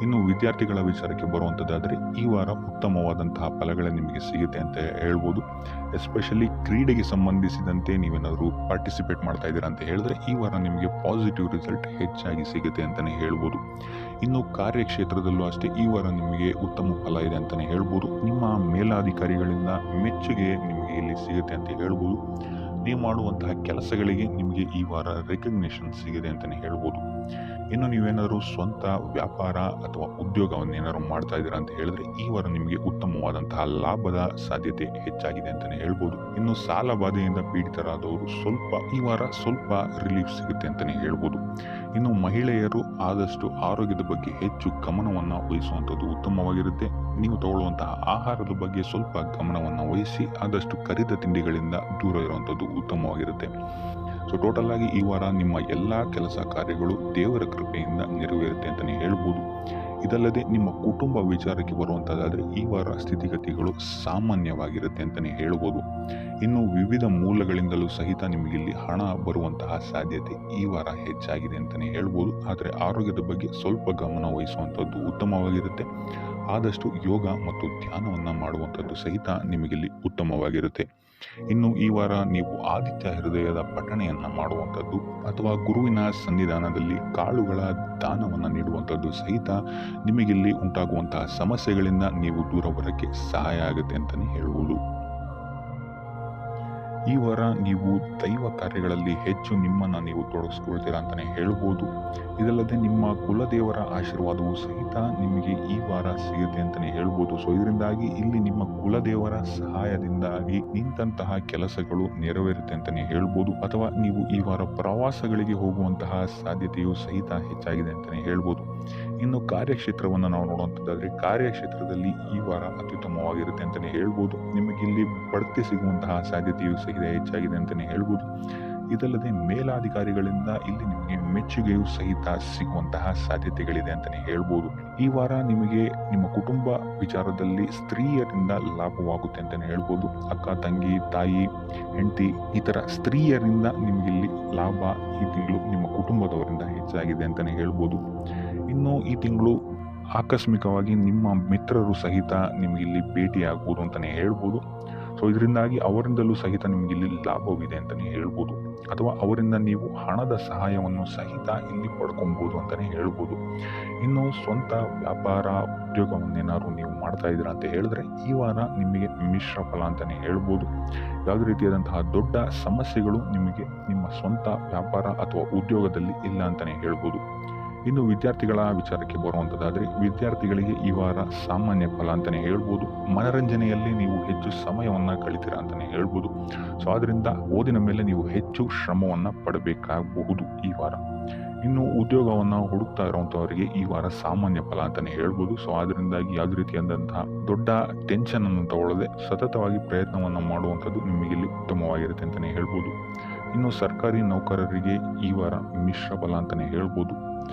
ಇನ್ನು ವಿದ್ಯಾರ್ಥಿಗಳ ವಿಚಾರಕ್ಕೆ ಬರುವಂಥದ್ದಾದರೆ ಈ ವಾರ ಉತ್ತಮವಾದಂತಹ ಫಲಗಳೇ ನಿಮಗೆ ಸಿಗುತ್ತೆ ಅಂತ ಹೇಳ್ಬೋದು. ಎಸ್ಪೆಷಲಿ ಕ್ರೀಡೆಗೆ ಸಂಬಂಧಿಸಿದಂತೆ ನೀವೇನಾದರೂ ಪಾರ್ಟಿಸಿಪೇಟ್ ಮಾಡ್ತಾ ಇದ್ದೀರಾ ಅಂತ ಹೇಳಿದ್ರೆ ಈ ವಾರ ನಿಮಗೆ ಪಾಸಿಟಿವ್ ರಿಸಲ್ಟ್ ಹೆಚ್ಚಾಗಿ ಸಿಗುತ್ತೆ ಅಂತಲೇ ಹೇಳ್ಬೋದು. ಇನ್ನು ಕಾರ್ಯಕ್ಷೇತ್ರದಲ್ಲೂ ಅಷ್ಟೇ ಈ ವಾರ ನಿಮಗೆ ಉತ್ತಮ ಫಲ ಇದೆ ಅಂತಲೇ ಹೇಳ್ಬೋದು. ನಿಮ್ಮ ಮೇಲಾಧಿಕಾರಿಗಳಿಂದ ಮೆಚ್ಚುಗೆ ನಿಮಗೆ ಇಲ್ಲಿ ಸಿಗುತ್ತೆ ಅಂತ ಹೇಳ್ಬೋದು. ನೀವು ಮಾಡುವಂತಹ ಕೆಲಸಗಳಿಗೆ ನಿಮಗೆ ಈ ವಾರ ರೆಕಗ್ನಿಷನ್ ಸಿಗಿದೆ ಅಂತಲೇ ಹೇಳ್ಬೋದು. ಇನ್ನು ನೀವೇನಾದರೂ ಸ್ವಂತ ವ್ಯಾಪಾರ ಅಥವಾ ಉದ್ಯೋಗವನ್ನೇನಾದ್ರು ಮಾಡ್ತಾ ಇದ್ದೀರಾ ಅಂತ ಹೇಳಿದ್ರೆ ಈ ವಾರ ನಿಮಗೆ ಉತ್ತಮವಾದಂತಹ ಲಾಭದ ಸಾಧ್ಯತೆ ಹೆಚ್ಚಾಗಿದೆ ಅಂತಲೇ ಹೇಳ್ಬೋದು. ಇನ್ನು ಸಾಲ ಬಾಧೆಯಿಂದ ಪೀಡಿತರಾದವರು ಈ ವಾರ ಸ್ವಲ್ಪ ರಿಲೀಫ್ ಸಿಗುತ್ತೆ ಅಂತಲೇ ಹೇಳ್ಬೋದು. ಇನ್ನು ಮಹಿಳೆಯರು ಆದಷ್ಟು ಆರೋಗ್ಯದ ಬಗ್ಗೆ ಹೆಚ್ಚು ಗಮನವನ್ನು ವಹಿಸುವಂಥದ್ದು ಉತ್ತಮವಾಗಿರುತ್ತೆ. ನೀವು ತಗೊಳ್ಳುವಂತಹ ಆಹಾರದ ಬಗ್ಗೆ ಸ್ವಲ್ಪ ಗಮನವನ್ನು ವಹಿಸಿ ಆದಷ್ಟು ಕರಿದ ತಿಂಡಿಗಳಿಂದ ದೂರ ಇರುವಂಥದ್ದು ಉತ್ತಮವಾಗಿರುತ್ತೆ. ಸೊ ಟೋಟಲ್ ಆಗಿ ಈ ವಾರ ನಿಮ್ಮ ಎಲ್ಲ ಕೆಲಸ ಕಾರ್ಯಗಳು ದೇವರ ಕೃಪೆಯಿಂದ ನೆರವೇರುತ್ತೆ ಅಂತಲೇ ಹೇಳ್ಬೋದು. ಇದಲ್ಲದೆ ನಿಮ್ಮ ಕುಟುಂಬ ವಿಚಾರಕ್ಕೆ ಬರುವಂಥದ್ದಾದರೆ ಈ ವಾರ ಸ್ಥಿತಿಗತಿಗಳು ಸಾಮಾನ್ಯವಾಗಿರುತ್ತೆ ಅಂತಲೇ ಹೇಳ್ಬೋದು. ಇನ್ನು ವಿವಿಧ ಮೂಲಗಳಿಂದಲೂ ಸಹಿತ ನಿಮಗಿಲ್ಲಿ ಹಣ ಬರುವಂತಹ ಸಾಧ್ಯತೆ ಈ ವಾರ ಹೆಚ್ಚಾಗಿದೆ ಅಂತಲೇ ಹೇಳ್ಬೋದು. ಆದರೆ ಆರೋಗ್ಯದ ಬಗ್ಗೆ ಸ್ವಲ್ಪ ಗಮನ ವಹಿಸುವಂಥದ್ದು ಉತ್ತಮವಾಗಿರುತ್ತೆ. ಆದಷ್ಟು ಯೋಗ ಮತ್ತು ಧ್ಯಾನವನ್ನು ಮಾಡುವಂಥದ್ದು ಸಹಿತ ನಿಮಗಿಲ್ಲಿ ಉತ್ತಮವಾಗಿರುತ್ತೆ. ಇನ್ನು ಈ ವಾರ ನೀವು ಆದಿತ್ಯ ಹೃದಯದ ಪಠಣೆಯನ್ನು ಮಾಡುವಂಥದ್ದು ಅಥವಾ ಗುರುವಿನ ಸನ್ನಿಧಾನದಲ್ಲಿ ಕಾಳುಗಳ ದಾನವನ್ನು ನೀಡುವಂಥದ್ದು ಸಹಿತ ನಿಮಗಿಲ್ಲಿ ಉಂಟಾಗುವಂತಹ ಸಮಸ್ಯೆಗಳಿಂದ ನೀವು ದೂರ ಬರೋಕ್ಕೆ ಸಹಾಯ ಆಗುತ್ತೆ ಅಂತಲೇ ಹೇಳ್ಬೋದು. ಈ ವಾರ ನೀವು ದೈವ ಕಾರ್ಯಗಳಲ್ಲಿ ಹೆಚ್ಚು ನಿಮ್ಮನ್ನು ನೀವು ತೊಡಗಿಸ್ಕೊಳ್ತೀರಾ ಅಂತಲೇ ಹೇಳ್ಬೋದು. ಇದಲ್ಲದೆ ನಿಮ್ಮ ಕುಲದೇವರ ಆಶೀರ್ವಾದವು ಸಹಿತ ನಿಮಗೆ ಈ ವಾರ ಸಿಗುತ್ತೆ ಅಂತಲೇ ಹೇಳ್ಬೋದು. ಸೊ ಇದರಿಂದಾಗಿ ಇಲ್ಲಿ ನಿಮ್ಮ ಕುಲದೇವರ ಸಹಾಯದಿಂದಾಗಿ ನಿಂತಹ ಕೆಲಸಗಳು ನೆರವೇರುತ್ತೆ ಅಂತಲೇ ಹೇಳ್ಬೋದು. ಅಥವಾ ನೀವು ಈ ವಾರ ಪ್ರವಾಸಗಳಿಗೆ ಹೋಗುವಂತಹ ಸಾಧ್ಯತೆಯು ಸಹಿತ ಹೆಚ್ಚಾಗಿದೆ ಅಂತಲೇ ಹೇಳ್ಬೋದು. ಇನ್ನು ಕಾರ್ಯಕ್ಷೇತ್ರವನ್ನು ನಾವು ನೋಡುವಂಥದ್ದಾದರೆ ಕಾರ್ಯಕ್ಷೇತ್ರದಲ್ಲಿ ಈ ವಾರ ಅತ್ಯುತ್ತಮವಾಗಿರುತ್ತೆ ಅಂತಲೇ ಹೇಳ್ಬೋದು. ನಿಮಗಿಲ್ಲಿ ಬಡ್ತಿ ಸಿಗುವಂತಹ ಸಾಧ್ಯತೆಯು ಸಹಿತ ಹೆಚ್ಚಾಗಿದೆ ಅಂತಲೇ ಹೇಳ್ಬೋದು. ಇದಲ್ಲದೆ ಮೇಲಾಧಿಕಾರಿಗಳಿಂದ ಇಲ್ಲಿ ನಿಮಗೆ ಮೆಚ್ಚುಗೆಯು ಸಹಿತ ಸಿಗುವಂತಹ ಸಾಧ್ಯತೆಗಳಿದೆ ಅಂತಲೇ ಹೇಳ್ಬೋದು. ಈ ವಾರ ನಿಮಗೆ ನಿಮ್ಮ ಕುಟುಂಬ ವಿಚಾರದಲ್ಲಿ ಸ್ತ್ರೀಯರಿಂದ ಲಾಭವಾಗುತ್ತೆ ಅಂತಲೇ ಹೇಳ್ಬೋದು. ಅಕ್ಕ, ತಂಗಿ, ತಾಯಿ, ಹೆಂಡತಿ ಈ ಥರ ಸ್ತ್ರೀಯರಿಂದ ನಿಮಗಿಲ್ಲಿ ಲಾಭ ಈ ತಿಂಗಳು ನಿಮ್ಮ ಕುಟುಂಬದವರಿಂದ ಹೆಚ್ಚಾಗಿದೆ ಅಂತಲೇ ಹೇಳ್ಬೋದು. ಇನ್ನು ಈ ತಿಂಗಳು ಆಕಸ್ಮಿಕವಾಗಿ ನಿಮ್ಮ ಮಿತ್ರರು ಸಹಿತ ನಿಮಗಿಲ್ಲಿ ಭೇಟಿಯಾಗ್ಬೋದು ಅಂತಲೇ ಹೇಳ್ಬೋದು. ಸೊ ಇದರಿಂದಾಗಿ ಅವರಿಂದಲೂ ಸಹಿತ ನಿಮಗಿಲ್ಲಿ ಲಾಭವಿದೆ ಅಂತಲೇ ಹೇಳ್ಬೋದು. ಅಥವಾ ಅವರಿಂದ ನೀವು ಹಣದ ಸಹಾಯವನ್ನು ಸಹಿತ ಇಲ್ಲಿ ಪಡ್ಕೊಬೋದು ಅಂತಲೇ ಹೇಳ್ಬೋದು. ಇನ್ನು ಸ್ವಂತ ವ್ಯಾಪಾರ ಉದ್ಯೋಗವನ್ನೇನಾದ್ರು ನೀವು ಮಾಡ್ತಾ ಇದ್ದೀರಾ ಅಂತ ಹೇಳಿದ್ರೆ ಈ ವಾರ ನಿಮಗೆ ಮಿಶ್ರ ಫಲ ಅಂತಲೇ ಹೇಳ್ಬೋದು. ಯಾವುದೇ ರೀತಿಯಾದಂತಹ ದೊಡ್ಡ ಸಮಸ್ಯೆಗಳು ನಿಮಗೆ ನಿಮ್ಮ ಸ್ವಂತ ವ್ಯಾಪಾರ ಅಥವಾ ಉದ್ಯೋಗದಲ್ಲಿ ಇಲ್ಲ ಅಂತಲೇ ಹೇಳ್ಬೋದು. ಇನ್ನು ವಿದ್ಯಾರ್ಥಿಗಳ ವಿಚಾರಕ್ಕೆ ಬರುವಂಥದ್ದಾದರೆ ವಿದ್ಯಾರ್ಥಿಗಳಿಗೆ ಈ ವಾರ ಸಾಮಾನ್ಯ ಫಲ ಅಂತಲೇ ಹೇಳ್ಬೋದು. ಮನರಂಜನೆಯಲ್ಲಿ ನೀವು ಹೆಚ್ಚು ಸಮಯವನ್ನು ಕಳಿತೀರಾ ಅಂತಲೇ ಹೇಳ್ಬೋದು. ಸೊ ಆದ್ದರಿಂದ ಓದಿನ ಮೇಲೆ ನೀವು ಹೆಚ್ಚು ಶ್ರಮವನ್ನು ಪಡಬೇಕಾಗಬಹುದು ಈ ವಾರ. ಇನ್ನು ಉದ್ಯೋಗವನ್ನು ಹುಡುಕ್ತಾ ಇರುವಂಥವರಿಗೆ ಈ ವಾರ ಸಾಮಾನ್ಯ ಫಲ ಅಂತಲೇ ಹೇಳ್ಬೋದು. ಸೊ ಅದರಿಂದಾಗಿ ಯಾವುದೇ ರೀತಿಯಾದಂತಹ ದೊಡ್ಡ ಟೆನ್ಷನ್ ಅನ್ನು ತಗೊಳ್ಳದೆ ಸತತವಾಗಿ ಪ್ರಯತ್ನವನ್ನು ಮಾಡುವಂಥದ್ದು ನಿಮಗಿಲ್ಲಿ ಉತ್ತಮವಾಗಿರುತ್ತೆ ಅಂತಲೇ ಹೇಳ್ಬೋದು. ಇನ್ನು ಸರ್ಕಾರಿ ನೌಕರರಿಗೆ ಈ ವಾರ ಮಿಶ್ರ ಫಲ ಅಂತಲೇ ಹೇಳ್ಬೋದು.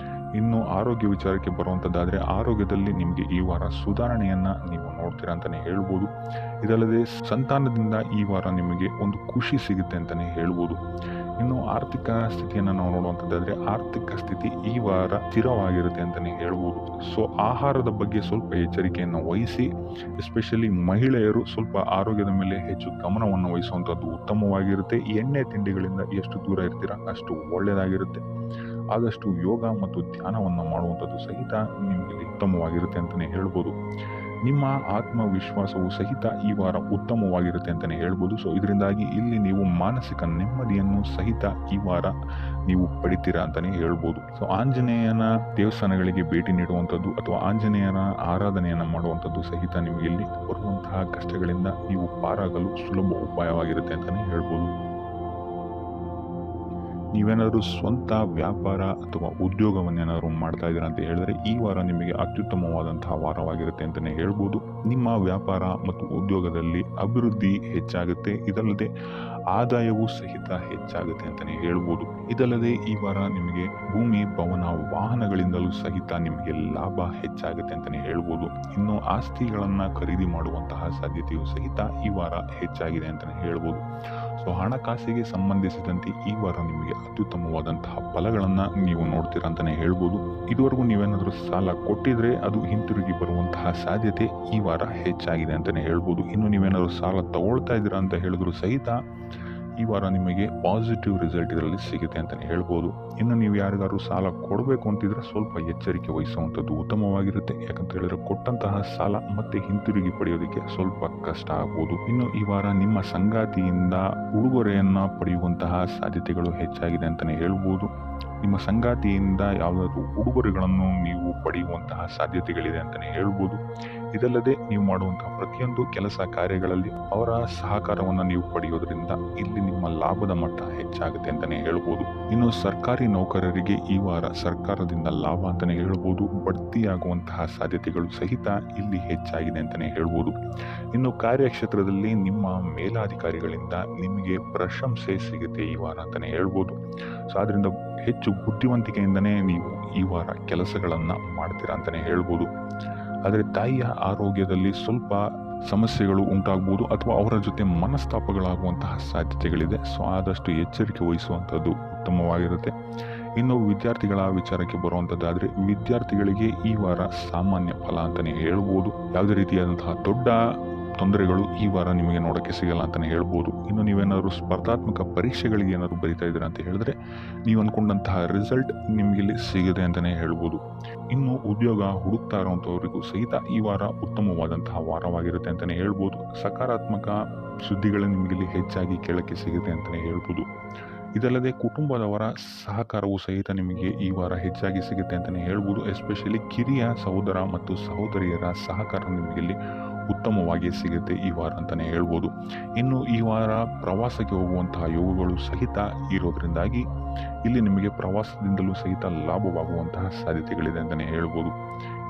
ಇನ್ನು ಆರೋಗ್ಯ ವಿಚಾರಕ್ಕೆ ಬರುವಂಥದ್ದಾದರೆ ಆರೋಗ್ಯದಲ್ಲಿ ನಿಮಗೆ ಈ ವಾರ ಸುಧಾರಣೆಯನ್ನು ನೀವು ನೋಡ್ತೀರಾ ಅಂತಲೇ ಹೇಳ್ಬೋದು. ಇದಲ್ಲದೆ ಸಂತಾನದಿಂದ ಈ ವಾರ ನಿಮಗೆ ಒಂದು ಖುಷಿ ಸಿಗುತ್ತೆ ಅಂತಲೇ ಹೇಳ್ಬೋದು. ಇನ್ನು ಆರ್ಥಿಕ ಸ್ಥಿತಿಯನ್ನು ನಾವು ನೋಡುವಂಥದ್ದಾದರೆ ಆರ್ಥಿಕ ಸ್ಥಿತಿ ಈ ವಾರ ಸ್ಥಿರವಾಗಿರುತ್ತೆ ಅಂತಲೇ ಹೇಳ್ಬೋದು. ಸೊ ಆಹಾರದ ಬಗ್ಗೆ ಸ್ವಲ್ಪ ಎಚ್ಚರಿಕೆಯನ್ನು ವಹಿಸಿ, ಎಸ್ಪೆಷಲಿ ಮಹಿಳೆಯರು ಸ್ವಲ್ಪ ಆರೋಗ್ಯದ ಮೇಲೆ ಹೆಚ್ಚು ಗಮನವನ್ನು ವಹಿಸುವಂಥದ್ದು ಉತ್ತಮವಾಗಿರುತ್ತೆ. ಎಣ್ಣೆ ತಿಂಡಿಗಳಿಂದ ಎಷ್ಟು ದೂರ ಇರ್ತೀರಾ ಅಷ್ಟು ಒಳ್ಳೆಯದಾಗಿರುತ್ತೆ. ಆದಷ್ಟು ಯೋಗ ಮತ್ತು ಧ್ಯಾನವನ್ನು ಮಾಡುವಂಥದ್ದು ಸಹಿತ ನಿಮಗೆ ಉತ್ತಮವಾಗಿರುತ್ತೆ ಅಂತಲೇ ಹೇಳ್ಬೋದು. ನಿಮ್ಮ ಆತ್ಮವಿಶ್ವಾಸವು ಸಹಿತ ಈ ವಾರ ಉತ್ತಮವಾಗಿರುತ್ತೆ ಅಂತಲೇ ಹೇಳ್ಬೋದು. ಸೊ ಇದರಿಂದಾಗಿ ಇಲ್ಲಿ ನೀವು ಮಾನಸಿಕ ನೆಮ್ಮದಿಯನ್ನು ಸಹಿತ ಈ ವಾರ ನೀವು ಪಡಿತೀರಾ ಅಂತಲೇ ಹೇಳ್ಬೋದು. ಸೊ ಆಂಜನೇಯನ ದೇವಸ್ಥಾನಗಳಿಗೆ ಭೇಟಿ ನೀಡುವಂಥದ್ದು ಅಥವಾ ಆಂಜನೇಯನ ಆರಾಧನೆಯನ್ನು ಮಾಡುವಂಥದ್ದು ಸಹಿತ ನಿಮಗೆ ಇಲ್ಲಿ ಬರುವಂತಹ ಕಷ್ಟಗಳಿಂದ ನೀವು ಪಾರಾಗಲು ಸುಲಭ ಉಪಾಯವಾಗಿರುತ್ತೆ ಅಂತಲೇ ಹೇಳ್ಬೋದು. ನೀವೇನಾದರೂ ಸ್ವಂತ ವ್ಯಾಪಾರ ಅಥವಾ ಉದ್ಯೋಗವನ್ನೇನಾದರೂ ಮಾಡ್ತಾ ಇದ್ದೀರಾ ಅಂತ ಹೇಳಿದ್ರೆ ಈ ವಾರ ನಿಮಗೆ ಅತ್ಯುತ್ತಮವಾದಂತಹ ವಾರವಾಗಿರುತ್ತೆ ಅಂತಲೇ ಹೇಳ್ಬೋದು. ನಿಮ್ಮ ವ್ಯಾಪಾರ ಮತ್ತು ಉದ್ಯೋಗದಲ್ಲಿ ಅಭಿವೃದ್ಧಿ ಹೆಚ್ಚಾಗುತ್ತೆ. ಇದಲ್ಲದೆ ಆದಾಯವೂ ಸಹಿತ ಹೆಚ್ಚಾಗುತ್ತೆ ಅಂತಲೇ ಹೇಳ್ಬೋದು. ಇದಲ್ಲದೆ ಈ ವಾರ ನಿಮಗೆ ಭೂಮಿ, ಭವನ, ವಾಹನಗಳಿಂದಲೂ ಸಹಿತ ನಿಮಗೆ ಲಾಭ ಹೆಚ್ಚಾಗುತ್ತೆ ಅಂತಲೇ ಹೇಳ್ಬೋದು. ಇನ್ನು ಆಸ್ತಿಗಳನ್ನು ಖರೀದಿ ಮಾಡುವಂತಹ ಸಾಧ್ಯತೆಯೂ ಸಹಿತ ಈ ವಾರ ಹೆಚ್ಚಾಗಿದೆ ಅಂತಲೇ ಹೇಳ್ಬೋದು. ಸೊ ಹಣಕಾಸಿಗೆ ಸಂಬಂಧಿಸಿದಂತೆ ಈ ವಾರ ನಿಮಗೆ ಅತ್ಯುತ್ತಮವಾದಂತಹ ಫಲಗಳನ್ನು ನೀವು ನೋಡ್ತೀರಾ ಅಂತಲೇ ಹೇಳ್ಬೋದು. ಇದುವರೆಗೂ ನೀವೇನಾದರೂ ಸಾಲ ಕೊಟ್ಟಿದ್ರೆ ಅದು ಹಿಂತಿರುಗಿ ಬರುವಂತಹ ಸಾಧ್ಯತೆ ಈ ವಾರ ಹೆಚ್ಚಾಗಿದೆ ಅಂತಲೇ ಹೇಳ್ಬೋದು. ಇನ್ನು ನೀವೇನಾದರೂ ಸಾಲ ತಗೊಳ್ತಾ ಇದ್ದೀರಾ ಅಂತ ಹೇಳಿದ್ರು ಸಹಿತ ಈ ವಾರ ನಿಮಗೆ ಪಾಸಿಟಿವ್ ರಿಸಲ್ಟ್ ಇದರಲ್ಲಿ ಸಿಗುತ್ತೆ ಅಂತಲೇ ಹೇಳ್ಬೋದು. ಇನ್ನು ನೀವು ಯಾರಿಗಾದ್ರು ಸಾಲ ಕೊಡಬೇಕು ಅಂತಿದ್ರೆ ಸ್ವಲ್ಪ ಎಚ್ಚರಿಕೆ ವಹಿಸುವಂಥದ್ದು ಉತ್ತಮವಾಗಿರುತ್ತೆ. ಯಾಕಂತ ಹೇಳಿದ್ರೆ ಕೊಟ್ಟಂತಹ ಸಾಲ ಮತ್ತೆ ಹಿಂತಿರುಗಿ ಪಡೆಯೋದಕ್ಕೆ ಸ್ವಲ್ಪ ಕಷ್ಟ ಆಗ್ಬೋದು. ಇನ್ನು ಈ ವಾರ ನಿಮ್ಮ ಸಂಗಾತಿಯಿಂದ ಉಡುಗೊರೆಯನ್ನ ಪಡೆಯುವಂತಹ ಸಾಧ್ಯತೆಗಳು ಹೆಚ್ಚಾಗಿದೆ ಅಂತಲೇ ಹೇಳ್ಬೋದು. ನಿಮ್ಮ ಸಂಗಾತಿಯಿಂದ ಯಾವುದಾದ್ರೂ ಉಡುಗೊರೆಗಳನ್ನು ನೀವು ಪಡೆಯುವಂತಹ ಸಾಧ್ಯತೆಗಳಿದೆ ಅಂತಲೇ ಹೇಳ್ಬೋದು. ಇದಲ್ಲದೆ ನೀವು ಮಾಡುವಂತಹ ಪ್ರತಿಯೊಂದು ಕೆಲಸ ಕಾರ್ಯಗಳಲ್ಲಿ ಅವರ ಸಹಕಾರವನ್ನು ನೀವು ಪಡೆಯೋದ್ರಿಂದ ಇಲ್ಲಿ ನಿಮ್ಮ ಲಾಭದ ಮಟ್ಟ ಹೆಚ್ಚಾಗುತ್ತೆ ಅಂತಲೇ ಹೇಳ್ಬೋದು. ಇನ್ನು ಸರ್ಕಾರಿ ನೌಕರರಿಗೆ ಈ ವಾರ ಸರ್ಕಾರದಿಂದ ಲಾಭ ಅಂತಲೇ ಹೇಳ್ಬೋದು. ಬಡ್ತಿಯಾಗುವಂತಹ ಸಾಧ್ಯತೆಗಳು ಸಹಿತ ಇಲ್ಲಿ ಹೆಚ್ಚಾಗಿದೆ ಅಂತಲೇ ಹೇಳ್ಬೋದು. ಇನ್ನು ಕಾರ್ಯಕ್ಷೇತ್ರದಲ್ಲಿ ನಿಮ್ಮ ಮೇಲಾಧಿಕಾರಿಗಳಿಂದ ನಿಮಗೆ ಪ್ರಶಂಸೆ ಸಿಗುತ್ತೆ ಈ ವಾರ ಅಂತಲೇ ಹೇಳ್ಬೋದು. ಸೊ ಅದರಿಂದ ಹೆಚ್ಚು ಬುದ್ಧಿವಂತಿಕೆಯಿಂದನೇ ನೀವು ಈ ವಾರ ಕೆಲಸಗಳನ್ನು ಮಾಡ್ತೀರಾ ಅಂತಲೇ ಹೇಳ್ಬೋದು. ಆದರೆ ತಾಯಿಯ ಆರೋಗ್ಯದಲ್ಲಿ ಸ್ವಲ್ಪ ಸಮಸ್ಯೆಗಳು ಉಂಟಾಗ್ಬೋದು ಅಥವಾ ಅವರ ಜೊತೆ ಮನಸ್ತಾಪಗಳಾಗುವಂತಹ ಸಾಧ್ಯತೆಗಳಿದೆ. ಸೊ ಆದಷ್ಟು ಎಚ್ಚರಿಕೆ ವಹಿಸುವಂಥದ್ದು ಉತ್ತಮವಾಗಿರುತ್ತೆ. ಇನ್ನು ವಿದ್ಯಾರ್ಥಿಗಳ ವಿಚಾರಕ್ಕೆ ಬರುವಂಥದ್ದಾದರೆ ವಿದ್ಯಾರ್ಥಿಗಳಿಗೆ ಈ ವಾರ ಸಾಮಾನ್ಯ ಫಲ ಅಂತಲೇ ಹೇಳ್ಬೋದು. ಯಾವುದೇ ರೀತಿಯಾದಂತಹ ದೊಡ್ಡ ತೊಂದರೆಗಳು ಈ ವಾರ ನಿಮಗೆ ನೋಡೋಕ್ಕೆ ಸಿಗಲ್ಲ ಅಂತಲೇ ಹೇಳ್ಬೋದು. ಇನ್ನು ನೀವೇನಾದರೂ ಸ್ಪರ್ಧಾತ್ಮಕ ಪರೀಕ್ಷೆಗಳಿಗೆ ಏನಾದರೂ ಬರಿತಾ ಇದ್ದೀರಾ ಅಂತ ಹೇಳಿದ್ರೆ ನೀವು ಅಂದ್ಕೊಂಡಂತಹ ರಿಸಲ್ಟ್ ನಿಮಗೆ ಇಲ್ಲಿ ಸಿಗಿದೆ ಅಂತಲೇ ಹೇಳ್ಬೋದು. ಇನ್ನು ಉದ್ಯೋಗ ಹುಡುಕ್ತಾ ಇರುವಂಥವರಿಗೂ ಸಹಿತ ಈ ವಾರ ಉತ್ತಮವಾದಂತಹ ವಾರವಾಗಿರುತ್ತೆ ಅಂತಲೇ ಹೇಳ್ಬೋದು. ಸಕಾರಾತ್ಮಕ ಸುದ್ದಿಗಳು ನಿಮಗೆ ಇಲ್ಲಿ ಹೆಚ್ಚಾಗಿ ಕೇಳಕ್ಕೆ ಸಿಗುತ್ತೆ ಅಂತಲೇ ಹೇಳ್ಬೋದು. ಇದಲ್ಲದೆ ಕುಟುಂಬದವರ ಸಹಕಾರವೂ ಸಹಿತ ನಿಮಗೆ ಈ ವಾರ ಹೆಚ್ಚಾಗಿ ಸಿಗುತ್ತೆ ಅಂತಲೇ ಹೇಳ್ಬೋದು. ಎಸ್ಪೆಷಲಿ ಕಿರಿಯ ಸಹೋದರ ಮತ್ತು ಸಹೋದರಿಯರ ಸಹಕಾರ ನಿಮಗೆ ಇಲ್ಲಿ ಉತ್ತಮವಾಗಿ ಸಿಗುತ್ತೆ ಈ ವಾರ ಅಂತಲೇ ಹೇಳ್ಬೋದು. ಇನ್ನು ಈ ವಾರ ಪ್ರವಾಸಕ್ಕೆ ಹೋಗುವಂತಹ ಯೋಗಗಳು ಸಹಿತ ಇರೋದ್ರಿಂದಾಗಿ ಇಲ್ಲಿ ನಿಮಗೆ ಪ್ರವಾಸದಿಂದಲೂ ಸಹಿತ ಲಾಭವಾಗುವಂತಹ ಸಾಧ್ಯತೆಗಳಿದೆ ಅಂತಲೇ ಹೇಳ್ಬೋದು.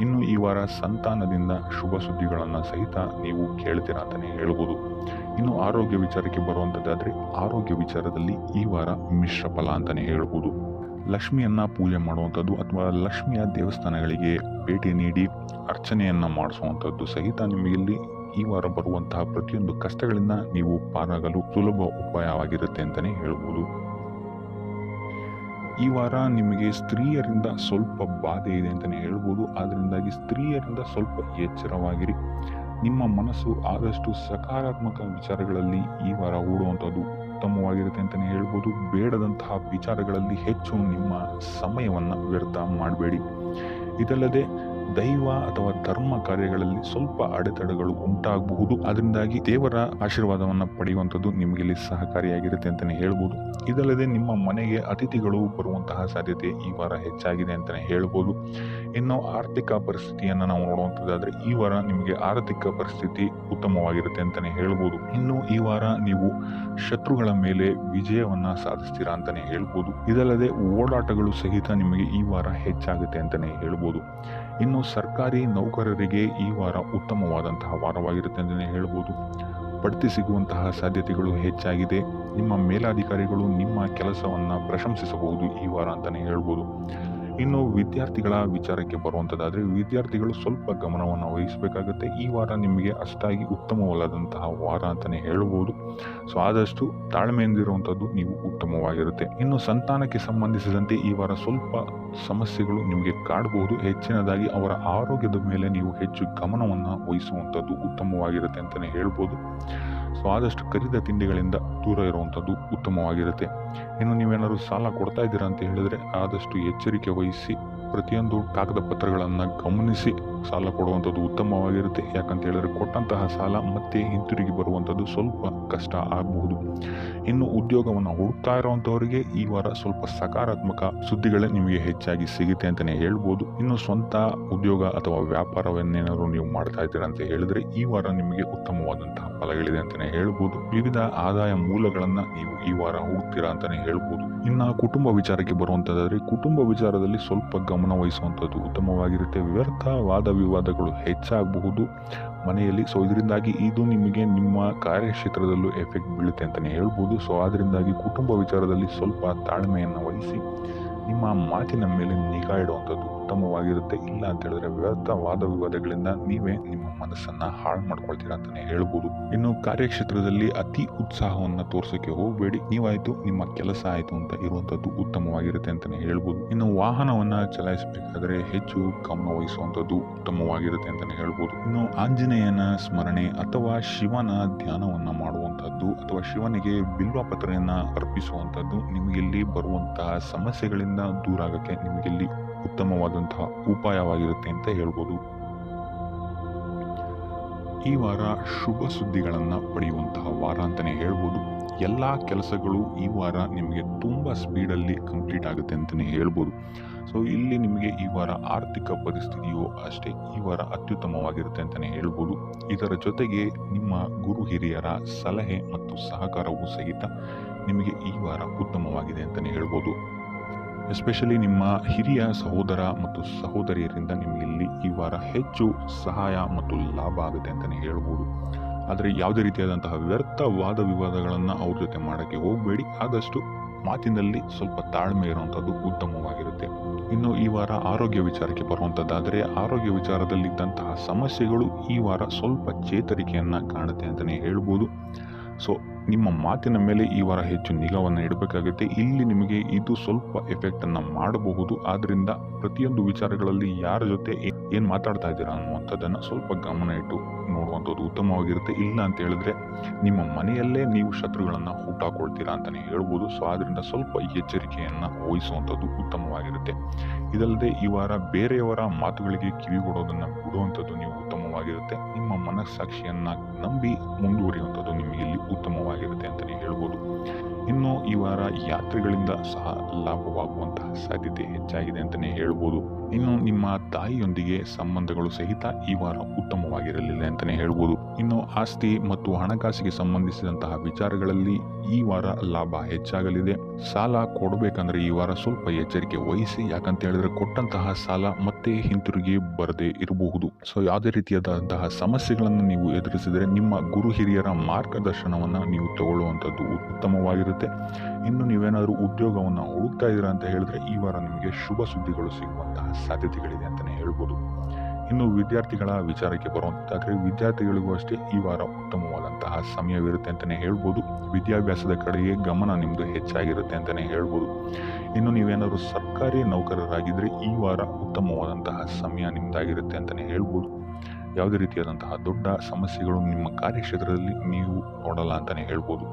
ಇನ್ನು ಈ ವಾರ ಸಂತಾನದಿಂದ ಶುಭ ಸುದ್ದಿಗಳನ್ನು ಸಹಿತ ನೀವು ಕೇಳ್ತೀರಾ ಅಂತಲೇ ಹೇಳ್ಬೋದು. ಇನ್ನು ಆರೋಗ್ಯ ವಿಚಾರಕ್ಕೆ ಬರುವಂಥದ್ದಾದರೆ ಆರೋಗ್ಯ ವಿಚಾರದಲ್ಲಿ ಈ ವಾರ ಮಿಶ್ರ ಫಲ ಅಂತಲೇ ಹೇಳ್ಬೋದು. ಲಕ್ಷ್ಮಿಯನ್ನ ಪೂಜೆ ಮಾಡುವಂಥದ್ದು ಅಥವಾ ಲಕ್ಷ್ಮಿಯ ದೇವಸ್ಥಾನಗಳಿಗೆ ಭೇಟಿ ನೀಡಿ ಅರ್ಚನೆಯನ್ನ ಮಾಡಿಸುವಂಥದ್ದು ಸಹಿತ ನಿಮಗಿಲ್ಲಿ ಈ ವಾರ ಬರುವಂತಹ ಪ್ರತಿಯೊಂದು ಕಷ್ಟಗಳಿಂದ ನೀವು ಪಾರಾಗಲು ಸುಲಭ ಉಪಾಯವಾಗಿರುತ್ತೆ ಅಂತಲೇ ಹೇಳ್ಬೋದು. ಈ ವಾರ ನಿಮಗೆ ಸ್ತ್ರೀಯರಿಂದ ಸ್ವಲ್ಪ ಬಾಧೆ ಇದೆ ಅಂತಲೇ ಹೇಳ್ಬೋದು. ಆದ್ದರಿಂದಾಗಿ ಸ್ತ್ರೀಯರಿಂದ ಸ್ವಲ್ಪ ಎಚ್ಚರವಾಗಿರಿ. ನಿಮ್ಮ ಮನಸ್ಸು ಆದಷ್ಟು ಸಕಾರಾತ್ಮಕ ವಿಚಾರಗಳಲ್ಲಿ ಈ ವಾರ ಹೂಡುವಂಥದ್ದು ಉತ್ತಮವಾಗಿರುತ್ತೆ ಅಂತಲೇ ಹೇಳ್ಬೋದು. ಬೇಡದಂತಹ ವಿಚಾರಗಳಲ್ಲಿ ಹೆಚ್ಚು ನಿಮ್ಮ ಸಮಯವನ್ನು ವ್ಯರ್ಥ ಮಾಡಬೇಡಿ. ಇದಲ್ಲದೆ ದೈವ ಅಥವಾ ಧರ್ಮ ಕಾರ್ಯಗಳಲ್ಲಿ ಸ್ವಲ್ಪ ಅಡೆತಡೆಗಳು ಉಂಟಾಗಬಹುದು. ಅದರಿಂದಾಗಿ ದೇವರ ಆಶೀರ್ವಾದವನ್ನು ಪಡೆಯುವಂಥದ್ದು ನಿಮಗೆ ಇಲ್ಲಿ ಸಹಕಾರಿಯಾಗಿರುತ್ತೆ ಅಂತಲೇ ಹೇಳ್ಬೋದು. ಇದಲ್ಲದೆ ನಿಮ್ಮ ಮನೆಗೆ ಅತಿಥಿಗಳು ಬರುವಂತಹ ಸಾಧ್ಯತೆ ಈ ವಾರ ಹೆಚ್ಚಾಗಿದೆ ಅಂತಲೇ ಹೇಳ್ಬೋದು. ಇನ್ನು ಆರ್ಥಿಕ ಪರಿಸ್ಥಿತಿಯನ್ನು ನಾವು ನೋಡುವಂಥದ್ದಾದರೆ ಈ ವಾರ ನಿಮಗೆ ಆರ್ಥಿಕ ಪರಿಸ್ಥಿತಿ ಉತ್ತಮವಾಗಿರುತ್ತೆ ಅಂತಲೇ ಹೇಳ್ಬೋದು. ಇನ್ನು ಈ ವಾರ ನೀವು ಶತ್ರುಗಳ ಮೇಲೆ ವಿಜಯವನ್ನ ಸಾಧಿಸ್ತೀರಾ ಅಂತಲೇ ಹೇಳ್ಬೋದು. ಇದಲ್ಲದೆ ಓಡಾಟಗಳು ಸಹಿತ ನಿಮಗೆ ಈ ವಾರ ಹೆಚ್ಚಾಗುತ್ತೆ ಅಂತಲೇ ಹೇಳ್ಬೋದು. ಇನ್ನು ಸರ್ಕಾರಿ ನೌಕರರಿಗೆ ಈ ವಾರ ಉತ್ತಮವಾದಂತಹ ವಾರವಾಗಿರುತ್ತೆ ಅಂತಲೇ ಹೇಳ್ಬೋದು. ಬಡ್ತಿ ಸಿಗುವಂತಹ ಸಾಧ್ಯತೆಗಳು ಹೆಚ್ಚಾಗಿದೆ. ನಿಮ್ಮ ಮೇಲಾಧಿಕಾರಿಗಳು ನಿಮ್ಮ ಕೆಲಸವನ್ನು ಪ್ರಶಂಸಿಸಬಹುದು ಈ ವಾರ ಅಂತಲೇ ಹೇಳ್ಬೋದು. ಇನ್ನು ವಿದ್ಯಾರ್ಥಿಗಳ ವಿಚಾರಕ್ಕೆ ಬರುವಂಥದ್ದಾದರೆ ವಿದ್ಯಾರ್ಥಿಗಳು ಸ್ವಲ್ಪ ಗಮನವನ್ನು ವಹಿಸಬೇಕಾಗುತ್ತೆ. ಈ ವಾರ ನಿಮಗೆ ಅಷ್ಟಾಗಿ ಉತ್ತಮವಲ್ಲದಂತಹ ವಾರ ಅಂತಲೇ ಹೇಳ್ಬೋದು. ಸೊ ಆದಷ್ಟು ತಾಳ್ಮೆಯಿಂದಿರುವಂಥದ್ದು ನೀವು ಉತ್ತಮವಾಗಿರುತ್ತೆ. ಇನ್ನು ಸಂತಾನಕ್ಕೆ ಸಂಬಂಧಿಸಿದಂತೆ ಈ ವಾರ ಸ್ವಲ್ಪ ಸಮಸ್ಯೆಗಳು ನಿಮಗೆ ಕಾಡಬಹುದು. ಹೆಚ್ಚಿನದಾಗಿ ಅವರ ಆರೋಗ್ಯದ ಮೇಲೆ ನೀವು ಹೆಚ್ಚು ಗಮನವನ್ನು ವಹಿಸುವಂಥದ್ದು ಉತ್ತಮವಾಗಿರುತ್ತೆ ಅಂತಲೇ ಹೇಳ್ಬೋದು. ಸೊ ಆದಷ್ಟು ಕರಿದ ತಿಂಡಿಗಳಿಂದ ದೂರ ಇರುವಂಥದ್ದು ಉತ್ತಮವಾಗಿರುತ್ತೆ. ಇನ್ನು ನೀವೇನಾದ್ರು ಸಾಲ ಕೊಡ್ತಾ ಇದ್ದೀರಾ ಅಂತ ಹೇಳಿದ್ರೆ ಆದಷ್ಟು ಎಚ್ಚರಿಕೆ ವಹಿಸಿ ಪ್ರತಿಯೊಂದು ಕಾಗದ ಪತ್ರಗಳನ್ನು ಗಮನಿಸಿ ಸಾಲ ಕೊಡುವಂಥದ್ದು ಉತ್ತಮವಾಗಿರುತ್ತೆ. ಯಾಕಂತ ಹೇಳಿದ್ರೆ ಕೊಟ್ಟಂತಹ ಸಾಲ ಮತ್ತೆ ಹಿಂತಿರುಗಿ ಬರುವಂಥದ್ದು ಸ್ವಲ್ಪ ಕಷ್ಟ ಆಗಬಹುದು. ಇನ್ನು ಉದ್ಯೋಗವನ್ನು ಹುಡುಕ್ತಾ ಇರುವಂಥವರಿಗೆ ಈ ವಾರ ಸ್ವಲ್ಪ ಸಕಾರಾತ್ಮಕ ಸುದ್ದಿಗಳೇ ನಿಮಗೆ ಹೆಚ್ಚಾಗಿ ಸಿಗುತ್ತೆ ಅಂತಲೇ ಹೇಳ್ಬೋದು. ಇನ್ನು ಸ್ವಂತ ಉದ್ಯೋಗ ಅಥವಾ ವ್ಯಾಪಾರವನ್ನೇನಾದ್ರು ನೀವು ಮಾಡ್ತಾ ಇದ್ದೀರಾ ಅಂತ ಹೇಳಿದ್ರೆ ಈ ವಾರ ನಿಮಗೆ ಉತ್ತಮವಾದಂತಹ ಫಲಗಳಿದೆ ಅಂತಲೇ ಹೇಳ್ಬೋದು. ವಿವಿಧ ಆದಾಯ ಮೂಲಗಳನ್ನು ನೀವು ಈ ವಾರ ಹುಡುಕ್ತೀರಾ ಅಂತಲೇ ಹೇಳ್ಬೋದು. ಇನ್ನು ಕುಟುಂಬ ವಿಚಾರಕ್ಕೆ ಬರುವಂಥದ್ದಾದರೆ ಕುಟುಂಬ ವಿಚಾರದಲ್ಲಿ ಸ್ವಲ್ಪ ಗಮನ ವಹಿಸುವಂಥದ್ದು ಉತ್ತಮವಾಗಿರುತ್ತೆ. ವ್ಯರ್ಥ ವಾದ ವಿವಾದಗಳು ಹೆಚ್ಚಾಗಬಹುದು ಮನೆಯಲ್ಲಿ. ಸೊ ಇದರಿಂದಾಗಿ ಇದು ನಿಮಗೆ ನಿಮ್ಮ ಕಾರ್ಯಕ್ಷೇತ್ರದಲ್ಲೂ ಎಫೆಕ್ಟ್ ಬೀಳುತ್ತೆ ಅಂತಲೇ ಹೇಳ್ಬೋದು. ಸೊ ಅದರಿಂದಾಗಿ ಕುಟುಂಬ ವಿಚಾರದಲ್ಲಿ ಸ್ವಲ್ಪ ತಾಳ್ಮೆಯನ್ನು ವಹಿಸಿ ನಿಮ್ಮ ಮಾತಿನ ಮೇಲೆ ನಿಗಾ ಇಡುವಂಥದ್ದು ಉತ್ತಮವಾಗಿರುತ್ತೆ. ಇಲ್ಲ ಅಂತ ಹೇಳಿದ್ರೆ ವ್ಯರ್ಥ ವಾದ ವಿವಾದಗಳಿಂದ ನೀವೇ ನಿಮ್ಮ ಮನಸ್ಸನ್ನ ಹಾಳು ಮಾಡ್ಕೊಳ್ತೀರಾ ಅಂತಾನೆ ಹೇಳ್ಬೋದು. ಇನ್ನು ಕಾರ್ಯಕ್ಷೇತ್ರದಲ್ಲಿ ಅತಿ ಉತ್ಸಾಹವನ್ನು ತೋರ್ಸೋಕೆ ಹೋಗಬೇಡಿ. ನೀವಾಯ್ತು ನಿಮ್ಮ ಕೆಲಸ ಆಯ್ತು ಅಂತ ಇರುವಂಥದ್ದು ಉತ್ತಮವಾಗಿರುತ್ತೆ ಅಂತಾನೆ ಹೇಳ್ಬೋದು. ಇನ್ನು ವಾಹನವನ್ನ ಚಲಾಯಿಸಬೇಕಾದ್ರೆ ಹೆಚ್ಚು ಗಮನ ವಹಿಸುವಂಥದ್ದು ಉತ್ತಮವಾಗಿರುತ್ತೆ ಅಂತಾನೆ ಹೇಳ್ಬೋದು. ಇನ್ನು ಆಂಜನೇಯನ ಸ್ಮರಣೆ ಅಥವಾ ಶಿವನ ಧ್ಯಾನವನ್ನ ಮಾಡುವಂಥದ್ದು ಅಥವಾ ಶಿವನಿಗೆ ಬಿಲ್ವಪತ್ರೆಯನ್ನ ಅರ್ಪಿಸುವಂಥದ್ದು ನಿಮಗಿಲ್ಲಿ ಬರುವಂತಹ ಸಮಸ್ಯೆಗಳಿಂದ ದೂರ ಆಗಕ್ಕೆ ನಿಮಗಿಲ್ಲಿ ಉತ್ತಮವಾದಂತಹ ಉಪಾಯವಾಗಿರುತ್ತೆ ಅಂತ ಹೇಳ್ಬೋದು. ಈ ವಾರ ಶುಭ ಸುದ್ದಿಗಳನ್ನು ಪಡೆಯುವಂತಹ ವಾರ ಅಂತಲೇ ಹೇಳ್ಬೋದು. ಎಲ್ಲ ಕೆಲಸಗಳು ಈ ವಾರ ನಿಮಗೆ ತುಂಬ ಸ್ಪೀಡಲ್ಲಿ ಕಂಪ್ಲೀಟ್ ಆಗುತ್ತೆ ಅಂತಲೇ ಹೇಳ್ಬೋದು. ಸೊ ಇಲ್ಲಿ ನಿಮಗೆ ಈ ವಾರ ಆರ್ಥಿಕ ಪರಿಸ್ಥಿತಿಯು ಅಷ್ಟೇ ಈ ವಾರ ಅತ್ಯುತ್ತಮವಾಗಿರುತ್ತೆ ಅಂತಲೇ ಹೇಳ್ಬೋದು. ಇದರ ಜೊತೆಗೆ ನಿಮ್ಮ ಗುರು ಹಿರಿಯರ ಸಲಹೆ ಮತ್ತು ಸಹಕಾರವೂ ಸಹಿತ ನಿಮಗೆ ಈ ವಾರ ಉತ್ತಮವಾಗಿದೆ ಅಂತಲೇ ಹೇಳ್ಬೋದು. ಎಸ್ಪೆಷಲಿ ನಿಮ್ಮ ಹಿರಿಯ ಸಹೋದರ ಮತ್ತು ಸಹೋದರಿಯರಿಂದ ನಿಮಗೆ ಇಲ್ಲಿ ಈ ವಾರ ಹೆಚ್ಚು ಸಹಾಯ ಮತ್ತು ಲಾಭ ಆಗುತ್ತೆ ಅಂತಲೇ ಹೇಳ್ಬೋದು. ಆದರೆ ಯಾವುದೇ ರೀತಿಯಾದಂತಹ ವ್ಯರ್ಥ ವಾದ ವಿವಾದಗಳನ್ನು ಅವ್ರ ಜೊತೆ ಮಾಡೋಕ್ಕೆ ಹೋಗಬೇಡಿ. ಆದಷ್ಟು ಮಾತಿನಲ್ಲಿ ಸ್ವಲ್ಪ ತಾಳ್ಮೆ ಇರುವಂಥದ್ದು ಉತ್ತಮವಾಗಿರುತ್ತೆ. ಇನ್ನು ಈ ವಾರ ಆರೋಗ್ಯ ವಿಚಾರಕ್ಕೆ ಬರುವಂಥದ್ದಾದರೆ ಆರೋಗ್ಯ ವಿಚಾರದಲ್ಲಿದ್ದಂತಹ ಸಮಸ್ಯೆಗಳು ಈ ವಾರ ಸ್ವಲ್ಪ ಚೇತರಿಕೆಯನ್ನು ಕಾಣುತ್ತೆ ಅಂತಲೇ ಹೇಳ್ಬೋದು. ಸೊ ನಿಮ್ಮ ಮಾತಿನ ಮೇಲೆ ಈ ವಾರ ಹೆಚ್ಚು ನಿಗಾವನ್ನು ಇಡಬೇಕಾಗುತ್ತೆ. ಇಲ್ಲಿ ನಿಮಗೆ ಇದು ಸ್ವಲ್ಪ ಎಫೆಕ್ಟನ್ನು ಮಾಡಬಹುದು. ಆದ್ದರಿಂದ ಪ್ರತಿಯೊಂದು ವಿಚಾರಗಳಲ್ಲಿ ಯಾರ ಜೊತೆ ಏನು ಮಾತಾಡ್ತಾ ಇದ್ದೀರಾ ಅನ್ನುವಂಥದ್ದನ್ನು ಸ್ವಲ್ಪ ಗಮನ ಇಟ್ಟು ನೋಡುವಂಥದ್ದು ಉತ್ತಮವಾಗಿರುತ್ತೆ. ಇಲ್ಲ ಅಂತ ಹೇಳಿದ್ರೆ ನಿಮ್ಮ ಮನೆಯಲ್ಲೇ ನೀವು ಶತ್ರುಗಳನ್ನು ಹುಟ್ಟಾಕೊಳ್ತೀರಾ ಅಂತಲೇ ಹೇಳ್ಬೋದು. ಸೊ ಆದ್ದರಿಂದ ಸ್ವಲ್ಪ ಎಚ್ಚರಿಕೆಯನ್ನು ವಹಿಸುವಂಥದ್ದು ಉತ್ತಮವಾಗಿರುತ್ತೆ. ಇದಲ್ಲದೆ ಈ ವಾರ ಬೇರೆಯವರ ಮಾತುಗಳಿಗೆ ಕಿವಿಗೊಡೋದನ್ನು ಬಿಡುವಂಥದ್ದು ನೀವು ಉತ್ತಮವಾಗಿರುತ್ತೆ. ನಿಮ್ಮ ಮನಸ್ಸಾಕ್ಷಿಯನ್ನು ನಂಬಿ ಮುಂದುವರಿಯುವಂಥದ್ದು ನಿಮಗೆ ಇಲ್ಲಿ ಉತ್ತಮವಾಗಿರುತ್ತೆ ಅಂತಲೇ ಹೇಳ್ಬೋದು. ಇನ್ನು ಈ ವಾರ ಯಾತ್ರೆಗಳಿಂದ ಸಹ ಲಾಭವಾಗುವಂತಹ ಸಾಧ್ಯತೆ ಹೆಚ್ಚಾಗಿದೆ ಅಂತಲೇ ಹೇಳ್ಬೋದು. ಇನ್ನು ನಿಮ್ಮ ತಾಯಿಯೊಂದಿಗೆ ಸಂಬಂಧಗಳು ಸಹಿತ ಈ ವಾರ ಉತ್ತಮವಾಗಿರಲಿಲ್ಲ ಅಂತಲೇ ಹೇಳ್ಬೋದು. ಇನ್ನು ಆಸ್ತಿ ಮತ್ತು ಹಣಕಾಸಿಗೆ ಸಂಬಂಧಿಸಿದಂತಹ ವಿಚಾರಗಳಲ್ಲಿ ಈ ವಾರ ಲಾಭ ಹೆಚ್ಚಾಗಲಿದೆ. ಸಾಲ ಕೊಡಬೇಕಂದ್ರೆ ಈ ವಾರ ಸ್ವಲ್ಪ ಎಚ್ಚರಿಕೆ ವಹಿಸಿ. ಯಾಕಂತ ಹೇಳಿದ್ರೆ ಕೊಟ್ಟಂತಹ ಸಾಲ ಮತ್ತೆ ಹಿಂತಿರುಗಿ ಬರದೇ ಇರಬಹುದು. ಸೊ ಯಾವುದೇ ರೀತಿಯಾದಂತಹ ಸಮಸ್ಯೆಗಳನ್ನು ನೀವು ಎದುರಿಸಿದರೆ ನಿಮ್ಮ ಗುರು ಹಿರಿಯರ ಮಾರ್ಗದರ್ಶನವನ್ನು ನೀವು ತಗೊಳ್ಳುವಂಥದ್ದು ಉತ್ತಮವಾಗಿರುತ್ತೆ. ಇನ್ನು ನೀವೇನಾದರೂ ಉದ್ಯೋಗವನ್ನು ಹುಡುಕ್ತಾ ಇದ್ದೀರಾ ಅಂತ ಹೇಳಿದ್ರೆ ಈ ವಾರ ನಿಮಗೆ ಶುಭ ಸುದ್ದಿಗಳು ಸಿಗುವಂತಹ ಸಾಧ್ಯತೆಗಳಿದೆ ಅಂತಲೇ ಹೇಳ್ಬೋದು. ಇನ್ನು ವಿದ್ಯಾರ್ಥಿಗಳ ವಿಚಾರಕ್ಕೆ ಬರುವಂತಾದ್ರೆ ವಿದ್ಯಾರ್ಥಿಗಳಿಗೂ ಅಷ್ಟೇ ಈ ವಾರ ಉತ್ತಮವಾದಂತಹ ಸಮಯವಿರುತ್ತೆ ಅಂತಲೇ ಹೇಳ್ಬೋದು. ವಿದ್ಯಾಭ್ಯಾಸದ ಕಡೆಗೆ ಗಮನ ನಿಮ್ಮದು ಹೆಚ್ಚಾಗಿರುತ್ತೆ ಅಂತಲೇ ಹೇಳ್ಬೋದು. ಇನ್ನು ನೀವೇನಾದರೂ ಸರ್ಕಾರಿ ನೌಕರರಾಗಿದ್ದರೆ ಈ ವಾರ ಉತ್ತಮವಾದಂತಹ ಸಮಯ ನಿಮ್ಮದಾಗಿರುತ್ತೆ ಅಂತಲೇ ಹೇಳ್ಬೋದು. ಯಾವುದೇ ರೀತಿಯಾದಂತಹ ದೊಡ್ಡ ಸಮಸ್ಯೆಗಳು ನಿಮ್ಮ ಕಾರ್ಯಕ್ಷೇತ್ರದಲ್ಲಿ ನೀವು ನೋಡಲ್ಲ ಅಂತಲೇ ಹೇಳ್ಬೋದು.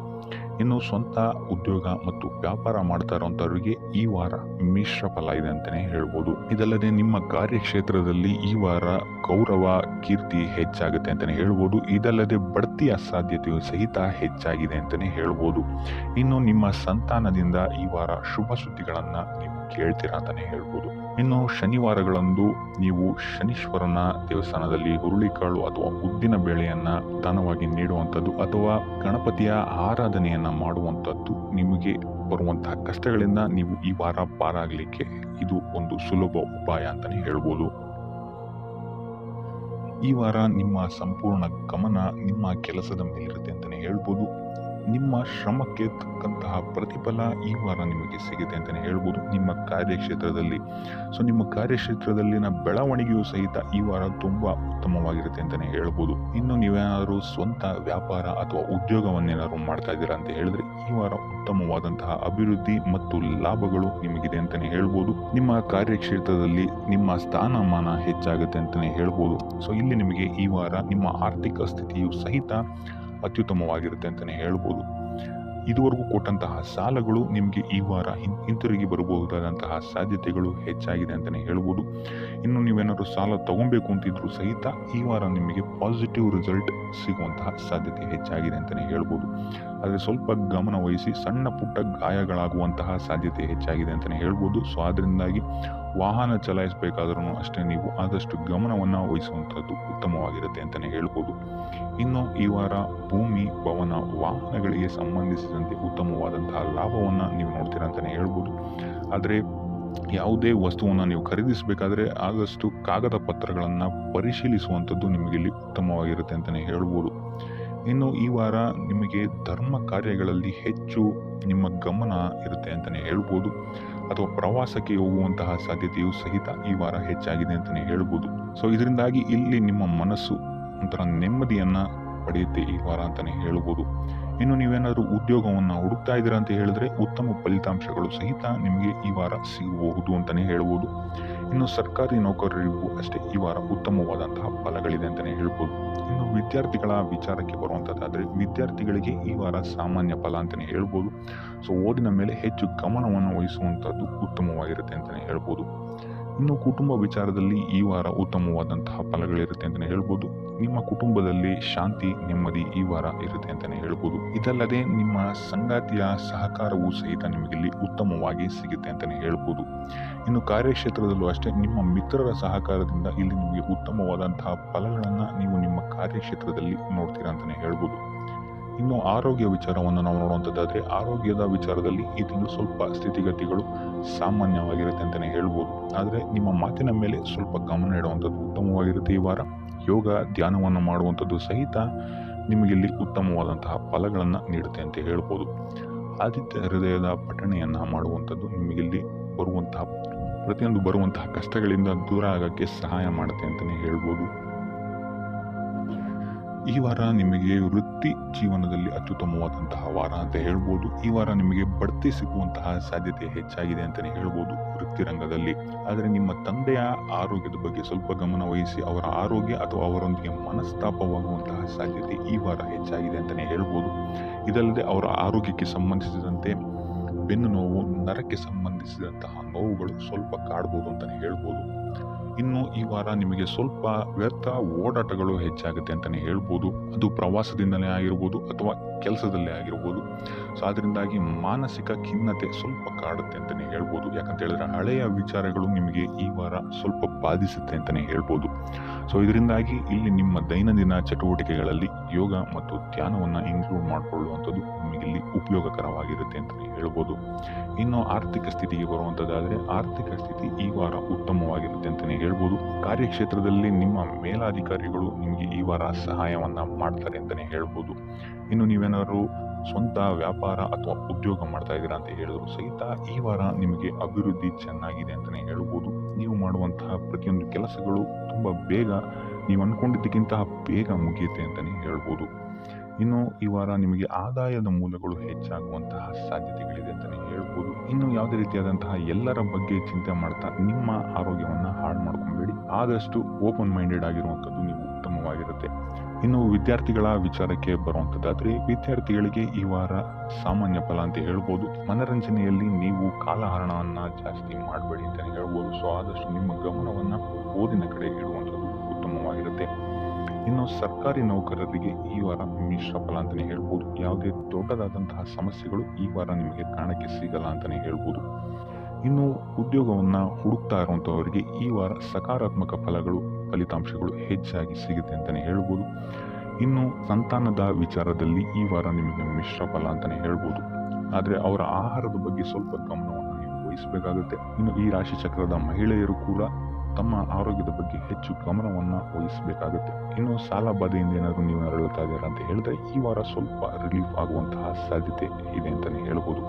ಇನ್ನು ಸ್ವಂತ ಉದ್ಯೋಗ ಮತ್ತು ವ್ಯಾಪಾರ ಮಾಡ್ತಾ ಇರುವಂಥವ್ರಿಗೆ ಈ ವಾರ ಮಿಶ್ರ ಫಲ ಇದೆ ಅಂತಲೇ ಹೇಳ್ಬೋದು. ಇದಲ್ಲದೆ ನಿಮ್ಮ ಕಾರ್ಯಕ್ಷೇತ್ರದಲ್ಲಿ ಈ ವಾರ ಗೌರವ ಕೀರ್ತಿ ಹೆಚ್ಚಾಗುತ್ತೆ ಅಂತಲೇ ಹೇಳ್ಬೋದು. ಇದಲ್ಲದೆ ಬಡ್ತಿಯ ಸಾಧ್ಯತೆಯು ಸಹಿತ ಹೆಚ್ಚಾಗಿದೆ ಅಂತಲೇ ಹೇಳ್ಬೋದು. ಇನ್ನು ನಿಮ್ಮ ಸಂತಾನದಿಂದ ಈ ವಾರ ಶುಭ ಸುದ್ದಿಗಳನ್ನು ನೀವು ಕೇಳ್ತೀರಾ ಅಂತಲೇ ಹೇಳ್ಬೋದು. ಇನ್ನು ಶನಿವಾರಗಳಂದು ನೀವು ಶನೀಶ್ವರನ ದೇವಸ್ಥಾನದಲ್ಲಿ ಹುರುಳಿಕಾಳು ಅಥವಾ ಉದ್ದಿನ ಬೇಳೆಯನ್ನ ದಾನವಾಗಿ ನೀಡುವಂಥದ್ದು ಅಥವಾ ಗಣಪತಿಯ ಆರಾಧನೆಯನ್ನ ಮಾಡುವಂಥದ್ದು ನಿಮಗೆ ಬರುವಂತಹ ಕಷ್ಟಗಳಿಂದ ನೀವು ಈ ವಾರ ಪಾರಾಗಲಿಕ್ಕೆ ಇದು ಒಂದು ಸುಲಭ ಉಪಾಯ ಅಂತಲೇ ಹೇಳ್ಬೋದು. ಈ ವಾರ ನಿಮ್ಮ ಸಂಪೂರ್ಣ ಗಮನ ನಿಮ್ಮ ಕೆಲಸದ ಮೇಲಿರುತ್ತೆ ಅಂತಲೇ ಹೇಳ್ಬೋದು. ನಿಮ್ಮ ಶ್ರಮಕ್ಕೆ ತಕ್ಕಂತಹ ಪ್ರತಿಫಲ ಈ ವಾರ ನಿಮಗೆ ಸಿಗುತ್ತೆ ಅಂತಲೇ ಹೇಳ್ಬೋದು ನಿಮ್ಮ ಕಾರ್ಯಕ್ಷೇತ್ರದಲ್ಲಿ. ಸೊ ನಿಮ್ಮ ಕಾರ್ಯಕ್ಷೇತ್ರದಲ್ಲಿನ ಬೆಳವಣಿಗೆಯೂ ಸಹಿತ ಈ ವಾರ ತುಂಬ ಉತ್ತಮವಾಗಿರುತ್ತೆ ಅಂತಲೇ ಹೇಳ್ಬೋದು. ಇನ್ನು ನೀವೇನಾದರೂ ಸ್ವಂತ ವ್ಯಾಪಾರ ಅಥವಾ ಉದ್ಯೋಗವನ್ನೇನಾದ್ರು ಮಾಡ್ತಾ ಇದ್ದೀರಾ ಅಂತ ಹೇಳಿದ್ರೆ ಈ ವಾರ ಉತ್ತಮವಾದಂತಹ ಅಭಿವೃದ್ಧಿ ಮತ್ತು ಲಾಭಗಳು ನಿಮಗಿದೆ ಅಂತಲೇ ಹೇಳ್ಬೋದು. ನಿಮ್ಮ ಕಾರ್ಯಕ್ಷೇತ್ರದಲ್ಲಿ ನಿಮ್ಮ ಸ್ಥಾನಮಾನ ಹೆಚ್ಚಾಗುತ್ತೆ ಅಂತಲೇ ಹೇಳ್ಬೋದು. ಸೊ ಇಲ್ಲಿ ನಿಮಗೆ ಈ ವಾರ ನಿಮ್ಮ ಆರ್ಥಿಕ ಸ್ಥಿತಿಯು ಸಹಿತ ಅತ್ಯುತ್ತಮವಾಗಿರುತ್ತೆ ಅಂತಲೇ ಹೇಳ್ಬೋದು. ಇದುವರೆಗೂ ಕೊಟ್ಟಂತಹ ಸಾಲಗಳು ನಿಮಗೆ ಈ ವಾರ ಹಿಂತಿರುಗಿ ಬರಬಹುದಾದಂತಹ ಸಾಧ್ಯತೆಗಳು ಹೆಚ್ಚಾಗಿದೆ ಅಂತಲೇ ಹೇಳ್ಬೋದು. ಇನ್ನು ನೀವೇನಾದ್ರು ಸಾಲ ತಗೊಬೇಕು ಅಂತಿದ್ರು ಸಹಿತ ಈ ವಾರ ನಿಮಗೆ ಪಾಸಿಟಿವ್ ರಿಸಲ್ಟ್ ಸಿಗುವಂತಹ ಸಾಧ್ಯತೆ ಹೆಚ್ಚಾಗಿದೆ ಅಂತಲೇ ಹೇಳ್ಬೋದು. ಆದರೆ ಸ್ವಲ್ಪ ಗಮನ ವಹಿಸಿ, ಸಣ್ಣ ಪುಟ್ಟ ಗಾಯಗಳಾಗುವಂತಹ ಸಾಧ್ಯತೆ ಹೆಚ್ಚಾಗಿದೆ ಅಂತಲೇ ಹೇಳ್ಬೋದು. ಸೊ ಅದರಿಂದಾಗಿ ವಾಹನ ಚಲಾಯಿಸಬೇಕಾದ್ರೂ ಅಷ್ಟೇ ನೀವು ಆದಷ್ಟು ಗಮನವನ್ನು ವಹಿಸುವಂಥದ್ದು ಉತ್ತಮವಾಗಿರುತ್ತೆ ಅಂತಲೇ ಹೇಳ್ಬೋದು. ಇನ್ನು ಈ ವಾರ ಭೂಮಿ, ಭವನ, ವಾಹನಗಳಿಗೆ ಸಂಬಂಧಿಸಿದಂತೆ ಉತ್ತಮವಾದಂತಹ ಲಾಭವನ್ನು ನೀವು ನೋಡ್ತೀರಾ ಅಂತಲೇ ಹೇಳ್ಬೋದು. ಆದರೆ ಯಾವುದೇ ವಸ್ತುವನ್ನು ನೀವು ಖರೀದಿಸಬೇಕಾದ್ರೆ ಆದಷ್ಟು ಕಾಗದ ಪತ್ರಗಳನ್ನು ಪರಿಶೀಲಿಸುವಂಥದ್ದು ನಿಮಗೆ ಇಲ್ಲಿ ಉತ್ತಮವಾಗಿರುತ್ತೆ ಅಂತಲೇ ಹೇಳ್ಬೋದು. ಇನ್ನು ಈ ವಾರ ನಿಮಗೆ ಧರ್ಮ ಕಾರ್ಯಗಳಲ್ಲಿ ಹೆಚ್ಚು ನಿಮ್ಮ ಗಮನ ಇರುತ್ತೆ ಅಂತಲೇ ಹೇಳ್ಬೋದು, ಅಥವಾ ಪ್ರವಾಸಕ್ಕೆ ಹೋಗುವಂತಹ ಸಾಧ್ಯತೆಯೂ ಸಹಿತ ಈ ವಾರ ಹೆಚ್ಚಾಗಿದೆ ಅಂತಲೇ ಹೇಳ್ಬೋದು. ಸೊ ಇದರಿಂದಾಗಿ ಇಲ್ಲಿ ನಿಮ್ಮ ಮನಸ್ಸು ಒಂಥರ ನೆಮ್ಮದಿಯನ್ನು ಪಡೆಯುತ್ತೆ ಈ ವಾರ ಅಂತಲೇ ಹೇಳ್ಬೋದು. ಇನ್ನು ನೀವೇನಾದರೂ ಉದ್ಯೋಗವನ್ನು ಹುಡುಕ್ತಾ ಇದ್ದೀರಾ ಅಂತ ಹೇಳಿದ್ರೆ ಉತ್ತಮ ಫಲಿತಾಂಶಗಳು ಸಹಿತ ನಿಮಗೆ ಈ ವಾರ ಸಿಗಬಹುದು ಅಂತಲೇ ಹೇಳ್ಬೋದು. ಇನ್ನು ಸರ್ಕಾರಿ ನೌಕರರಿಗೂ ಅಷ್ಟೇ ಈ ವಾರ ಉತ್ತಮವಾದಂತಹ ಫಲಗಳಿದೆ ಅಂತಲೇ ಹೇಳ್ಬೋದು. ಇನ್ನು ವಿದ್ಯಾರ್ಥಿಗಳ ವಿಚಾರಕ್ಕೆ ಬರುವಂಥದ್ದಾದರೆ ವಿದ್ಯಾರ್ಥಿಗಳಿಗೆ ಈ ವಾರ ಸಾಮಾನ್ಯ ಫಲ ಅಂತಲೇ ಹೇಳ್ಬೋದು. ಸೊ ಓದಿನ ಮೇಲೆ ಹೆಚ್ಚು ಗಮನವನ್ನು ವಹಿಸುವಂಥದ್ದು ಉತ್ತಮವಾಗಿರುತ್ತೆ ಅಂತಲೇ ಹೇಳ್ಬೋದು. ಇನ್ನು ಕುಟುಂಬ ವಿಚಾರದಲ್ಲಿ ಈ ವಾರ ಉತ್ತಮವಾದಂತಹ ಫಲಗಳಿರುತ್ತೆ ಅಂತಲೇ ಹೇಳ್ಬೋದು. ನಿಮ್ಮ ಕುಟುಂಬದಲ್ಲಿ ಶಾಂತಿ, ನೆಮ್ಮದಿ ಈ ವಾರ ಇರುತ್ತೆ ಅಂತಲೇ ಹೇಳ್ಬೋದು. ಇದಲ್ಲದೆ ನಿಮ್ಮ ಸಂಗಾತಿಯ ಸಹಕಾರವೂ ಸಹಿತ ನಿಮಗಿಲ್ಲಿ ಉತ್ತಮವಾಗಿ ಸಿಗುತ್ತೆ ಅಂತಲೇ ಹೇಳ್ಬೋದು. ಇನ್ನು ಕಾರ್ಯಕ್ಷೇತ್ರದಲ್ಲೂ ಅಷ್ಟೇ ನಿಮ್ಮ ಮಿತ್ರರ ಸಹಕಾರದಿಂದ ಇಲ್ಲಿ ನಿಮಗೆ ಉತ್ತಮವಾದಂತಹ ಫಲಗಳನ್ನು ನೀವು ನಿಮ್ಮ ಕಾರ್ಯಕ್ಷೇತ್ರದಲ್ಲಿ ನೋಡ್ತೀರಾ ಅಂತಲೇ ಹೇಳ್ಬೋದು. ಇನ್ನು ಆರೋಗ್ಯ ವಿಚಾರವನ್ನು ನಾವು ನೋಡುವಂಥದ್ದಾದರೆ ಆರೋಗ್ಯದ ವಿಚಾರದಲ್ಲಿ ಈ ತಿಂಗಳು ಸ್ವಲ್ಪ ಸ್ಥಿತಿಗತಿಗಳು ಸಾಮಾನ್ಯವಾಗಿರುತ್ತೆ ಅಂತಲೇ ಹೇಳ್ಬೋದು. ಆದರೆ ನಿಮ್ಮ ಮಾತಿನ ಮೇಲೆ ಸ್ವಲ್ಪ ಗಮನ ಇಡುವಂಥದ್ದು ಉತ್ತಮವಾಗಿರುತ್ತೆ ಈ ವಾರ. ಯೋಗ, ಧ್ಯಾನವನ್ನು ಮಾಡುವಂಥದ್ದು ಸಹಿತ ನಿಮಗಿಲ್ಲಿ ಉತ್ತಮವಾದಂತಹ ಫಲಗಳನ್ನು ನೀಡುತ್ತೆ ಅಂತ ಹೇಳ್ಬೋದು. ಆದಿತ್ಯ ಹೃದಯದ ಪಠಣೆಯನ್ನು ಮಾಡುವಂಥದ್ದು ನಿಮಗಿಲ್ಲಿ ಬರುವಂತಹ ಕಷ್ಟಗಳಿಂದ ದೂರ ಆಗೋಕ್ಕೆ ಸಹಾಯ ಮಾಡುತ್ತೆ ಅಂತಲೇ ಹೇಳ್ಬೋದು. ಈ ವಾರ ನಿಮಗೆ ವೃತ್ತಿ ಜೀವನದಲ್ಲಿ ಅತ್ಯುತ್ತಮವಾದಂತಹ ವಾರ ಅಂತ ಹೇಳ್ಬೋದು. ಈ ವಾರ ನಿಮಗೆ ಬಡ್ತಿ ಸಿಗುವಂತಹ ಸಾಧ್ಯತೆ ಹೆಚ್ಚಾಗಿದೆ ಅಂತಲೇ ಹೇಳ್ಬೋದು ವೃತ್ತಿ ರಂಗದಲ್ಲಿ. ಆದರೆ ನಿಮ್ಮ ತಂದೆಯ ಆರೋಗ್ಯದ ಬಗ್ಗೆ ಸ್ವಲ್ಪ ಗಮನ ವಹಿಸಿ ಅವರ ಆರೋಗ್ಯ ಅಥವಾ ಅವರೊಂದಿಗೆ ಮನಸ್ತಾಪವಾಗುವಂತಹ ಸಾಧ್ಯತೆ ಈ ವಾರ ಹೆಚ್ಚಾಗಿದೆ ಅಂತಲೇ ಹೇಳ್ಬೋದು. ಇದಲ್ಲದೆ ಅವರ ಆರೋಗ್ಯಕ್ಕೆ ಸಂಬಂಧಿಸಿದಂತೆ ಬೆನ್ನು ನೋವು, ನರಕ್ಕೆ ಸಂಬಂಧಿಸಿದಂತಹ ನೋವುಗಳು ಸ್ವಲ್ಪ ಕಾಡ್ಬೋದು ಅಂತಲೇ ಹೇಳ್ಬೋದು. ಇನ್ನು ಈ ವಾರ ನಿಮಗೆ ಸ್ವಲ್ಪ ವ್ಯರ್ಥ ಓಡಾಟಗಳು ಹೆಚ್ಚಾಗುತ್ತೆ ಅಂತಲೇ ಹೇಳ್ಬೋದು. ಅದು ಪ್ರವಾಸದಿಂದಲೇ ಆಗಿರ್ಬೋದು ಅಥವಾ ಕೆಲಸದಲ್ಲೇ ಆಗಿರ್ಬೋದು. ಸೊ ಅದರಿಂದಾಗಿ ಮಾನಸಿಕ ಖಿನ್ನತೆ ಸ್ವಲ್ಪ ಕಾಡುತ್ತೆ ಅಂತಲೇ ಹೇಳ್ಬೋದು. ಯಾಕಂತ ಹೇಳಿದ್ರೆ ಹಳೆಯ ವಿಚಾರಗಳು ನಿಮಗೆ ಈ ವಾರ ಸ್ವಲ್ಪ ಬಾಧಿಸುತ್ತೆ ಅಂತಲೇ ಹೇಳ್ಬೋದು. ಸೊ ಇದರಿಂದಾಗಿ ಇಲ್ಲಿ ನಿಮ್ಮ ದೈನಂದಿನ ಚಟುವಟಿಕೆಗಳಲ್ಲಿ ಯೋಗ ಮತ್ತು ಧ್ಯಾನವನ್ನು ಇನ್ಕ್ಲೂಡ್ ಮಾಡಿಕೊಳ್ಳುವಂಥದ್ದು ನಿಮಗೆ ಇಲ್ಲಿ ಉಪಯೋಗಕರವಾಗಿರುತ್ತೆ ಅಂತಲೇ ಹೇಳ್ಬೋದು. ಇನ್ನು ಆರ್ಥಿಕ ಸ್ಥಿತಿಗೆ ಬರುವಂಥದ್ದಾದರೆ ಆರ್ಥಿಕ ಸ್ಥಿತಿ ಈ ವಾರ ಉತ್ತಮವಾಗಿರುತ್ತೆ ಅಂತಲೇ ಹೇಳ್ಬೋದು. ಕಾರ್ಯಕ್ಷೇತ್ರದಲ್ಲಿ ನಿಮ್ಮ ಮೇಲಾಧಿಕಾರಿಗಳು ನಿಮಗೆ ಈ ವಾರ ಸಹಾಯವನ್ನು ಮಾಡ್ತಾರೆ ಅಂತಲೇ ಹೇಳ್ಬೋದು. ಇನ್ನು ನೀವೇನಾದ್ರು ಸ್ವಂತ ವ್ಯಾಪಾರ ಅಥವಾ ಉದ್ಯೋಗ ಮಾಡ್ತಾ ಇದ್ದೀರಾ ಅಂತ ಹೇಳಿದ್ರು ಸಹಿತ ಈ ವಾರ ನಿಮಗೆ ಅಭಿವೃದ್ಧಿ ಚೆನ್ನಾಗಿದೆ ಅಂತಲೇ ಹೇಳ್ಬೋದು. ನೀವು ಮಾಡುವಂತಹ ಪ್ರತಿಯೊಂದು ಕೆಲಸಗಳು ತುಂಬ ಬೇಗ ನೀವು ಅಂದ್ಕೊಂಡಿದ್ದಕ್ಕಿಂತ ಬೇಗ ಮುಗಿಯುತ್ತೆ ಅಂತಲೇ ಹೇಳ್ಬೋದು. ಇನ್ನು ಈ ವಾರ ನಿಮಗೆ ಆದಾಯದ ಮೂಲಗಳು ಹೆಚ್ಚಾಗುವಂತಹ ಸಾಧ್ಯತೆಗಳಿದೆ ಅಂತಲೇ ಹೇಳ್ಬೋದು. ಇನ್ನು ಯಾವುದೇ ರೀತಿಯಾದಂತಹ ಎಲ್ಲರ ಬಗ್ಗೆ ಚಿಂತೆ ಮಾಡ್ತಾ ನಿಮ್ಮ ಆರೋಗ್ಯವನ್ನು ಹಾಳು ಮಾಡ್ಕೊಬೇಡಿ. ಆದಷ್ಟು ಓಪನ್ ಮೈಂಡೆಡ್ ಆಗಿರುವಂಥದ್ದು ನೀವು ಉತ್ತಮವಾಗಿರುತ್ತೆ. ಇನ್ನು ವಿದ್ಯಾರ್ಥಿಗಳ ವಿಚಾರಕ್ಕೆ ಬರುವಂಥದ್ದಾದರೆ ವಿದ್ಯಾರ್ಥಿಗಳಿಗೆ ಈ ವಾರ ಸಾಮಾನ್ಯ ಫಲ ಅಂತ ಹೇಳ್ಬೋದು. ಮನರಂಜನೆಯಲ್ಲಿ ನೀವು ಕಾಲಹರಣವನ್ನು ಜಾಸ್ತಿ ಮಾಡಬೇಡಿ ಅಂತಲೇ ಹೇಳ್ಬೋದು. ಸೊ ಆದಷ್ಟು ನಿಮ್ಮ ಗಮನವನ್ನು ಓದಿನ ಕಡೆ ಇಡುವಂಥದ್ದು ಉತ್ತಮವಾಗಿರುತ್ತೆ. ಇನ್ನು ಸರ್ಕಾರಿ ನೌಕರರಿಗೆ ಈ ವಾರ ಮಿಶ್ರ ಫಲ ಅಂತಲೇ ಹೇಳ್ಬೋದು. ಯಾವುದೇ ದೊಡ್ಡದಾದಂತಹ ಸಮಸ್ಯೆಗಳು ಈ ವಾರ ನಿಮಗೆ ಕಾಣಕ್ಕೆ ಸಿಗಲ್ಲ ಅಂತಲೇ ಹೇಳ್ಬೋದು. ಇನ್ನು ಉದ್ಯೋಗವನ್ನು ಹುಡುಕ್ತಾ ಇರುವಂಥವರಿಗೆ ಈ ವಾರ ಸಕಾರಾತ್ಮಕ ಫಲಿತಾಂಶಗಳು ಹೆಚ್ಚಾಗಿ ಸಿಗುತ್ತೆ ಅಂತಲೇ ಹೇಳ್ಬೋದು. ಇನ್ನು ಸಂತಾನದ ವಿಚಾರದಲ್ಲಿ ಈ ವಾರ ನಿಮಗೆ ಮಿಶ್ರ ಫಲ ಅಂತಲೇ ಹೇಳ್ಬೋದು. ಆದರೆ ಅವರ ಆಹಾರದ ಬಗ್ಗೆ ಸ್ವಲ್ಪ ಗಮನವನ್ನು ನೀವು ವಹಿಸಬೇಕಾಗುತ್ತೆ. ಇನ್ನು ಈ ರಾಶಿ ಚಕ್ರದ ಮಹಿಳೆಯರು ಕೂಡ ತಮ್ಮ ಆರೋಗ್ಯದ ಬಗ್ಗೆ ಹೆಚ್ಚು ಗಮನವನ್ನು ವಹಿಸಬೇಕಾಗುತ್ತೆ. ಇನ್ನು ಸಾಲ ಬಾಧೆಯಿಂದ ಏನಾದರೂ ನೀವು ನರಳುತ್ತಾ ಇದ್ದೀರಾ ಅಂತ ಹೇಳಿದ್ರೆ ಈ ವಾರ ಸ್ವಲ್ಪ ರಿಲೀಫ್ ಆಗುವಂತಹ ಸಾಧ್ಯತೆ ಇದೆ ಅಂತಲೇ ಹೇಳ್ಬೋದು.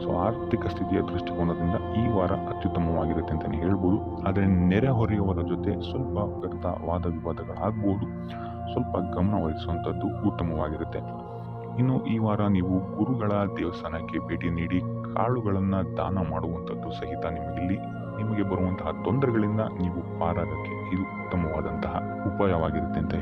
ಸೊ ಆರ್ಥಿಕ ಸ್ಥಿತಿಯ ದೃಷ್ಟಿಕೋನದಿಂದ ಈ ವಾರ ಅತ್ಯುತ್ತಮವಾಗಿರುತ್ತೆ ಅಂತಲೇ ಹೇಳ್ಬೋದು. ಆದರೆ ನೆರೆಹೊರೆಯವರ ಜೊತೆ ಸ್ವಲ್ಪ ವ್ಯರ್ಥ ವಾದ ವಿವಾದಗಳಾಗ್ಬೋದು. ಸ್ವಲ್ಪ ಗಮನ ವಹಿಸುವಂಥದ್ದು ಉತ್ತಮವಾಗಿರುತ್ತೆ. ಇನ್ನು ಈ ವಾರ ನೀವು ಗುರುಗಳ ದೇವಸ್ಥಾನಕ್ಕೆ ಭೇಟಿ ನೀಡಿ ಕಾಳುಗಳನ್ನು ದಾನ ಮಾಡುವಂಥದ್ದು ಸಹಿತ ನಿಮಗೆ ಬರುವಂತಹ ತೊಂದರೆಗಳಿಂದ ನೀವು ಪಾರಾಗಕ್ಕೆ ಇದು ಉತ್ತಮವಾದಂತಹ ಉಪಾಯವಾಗಿರುತ್ತೆ ಅಂತ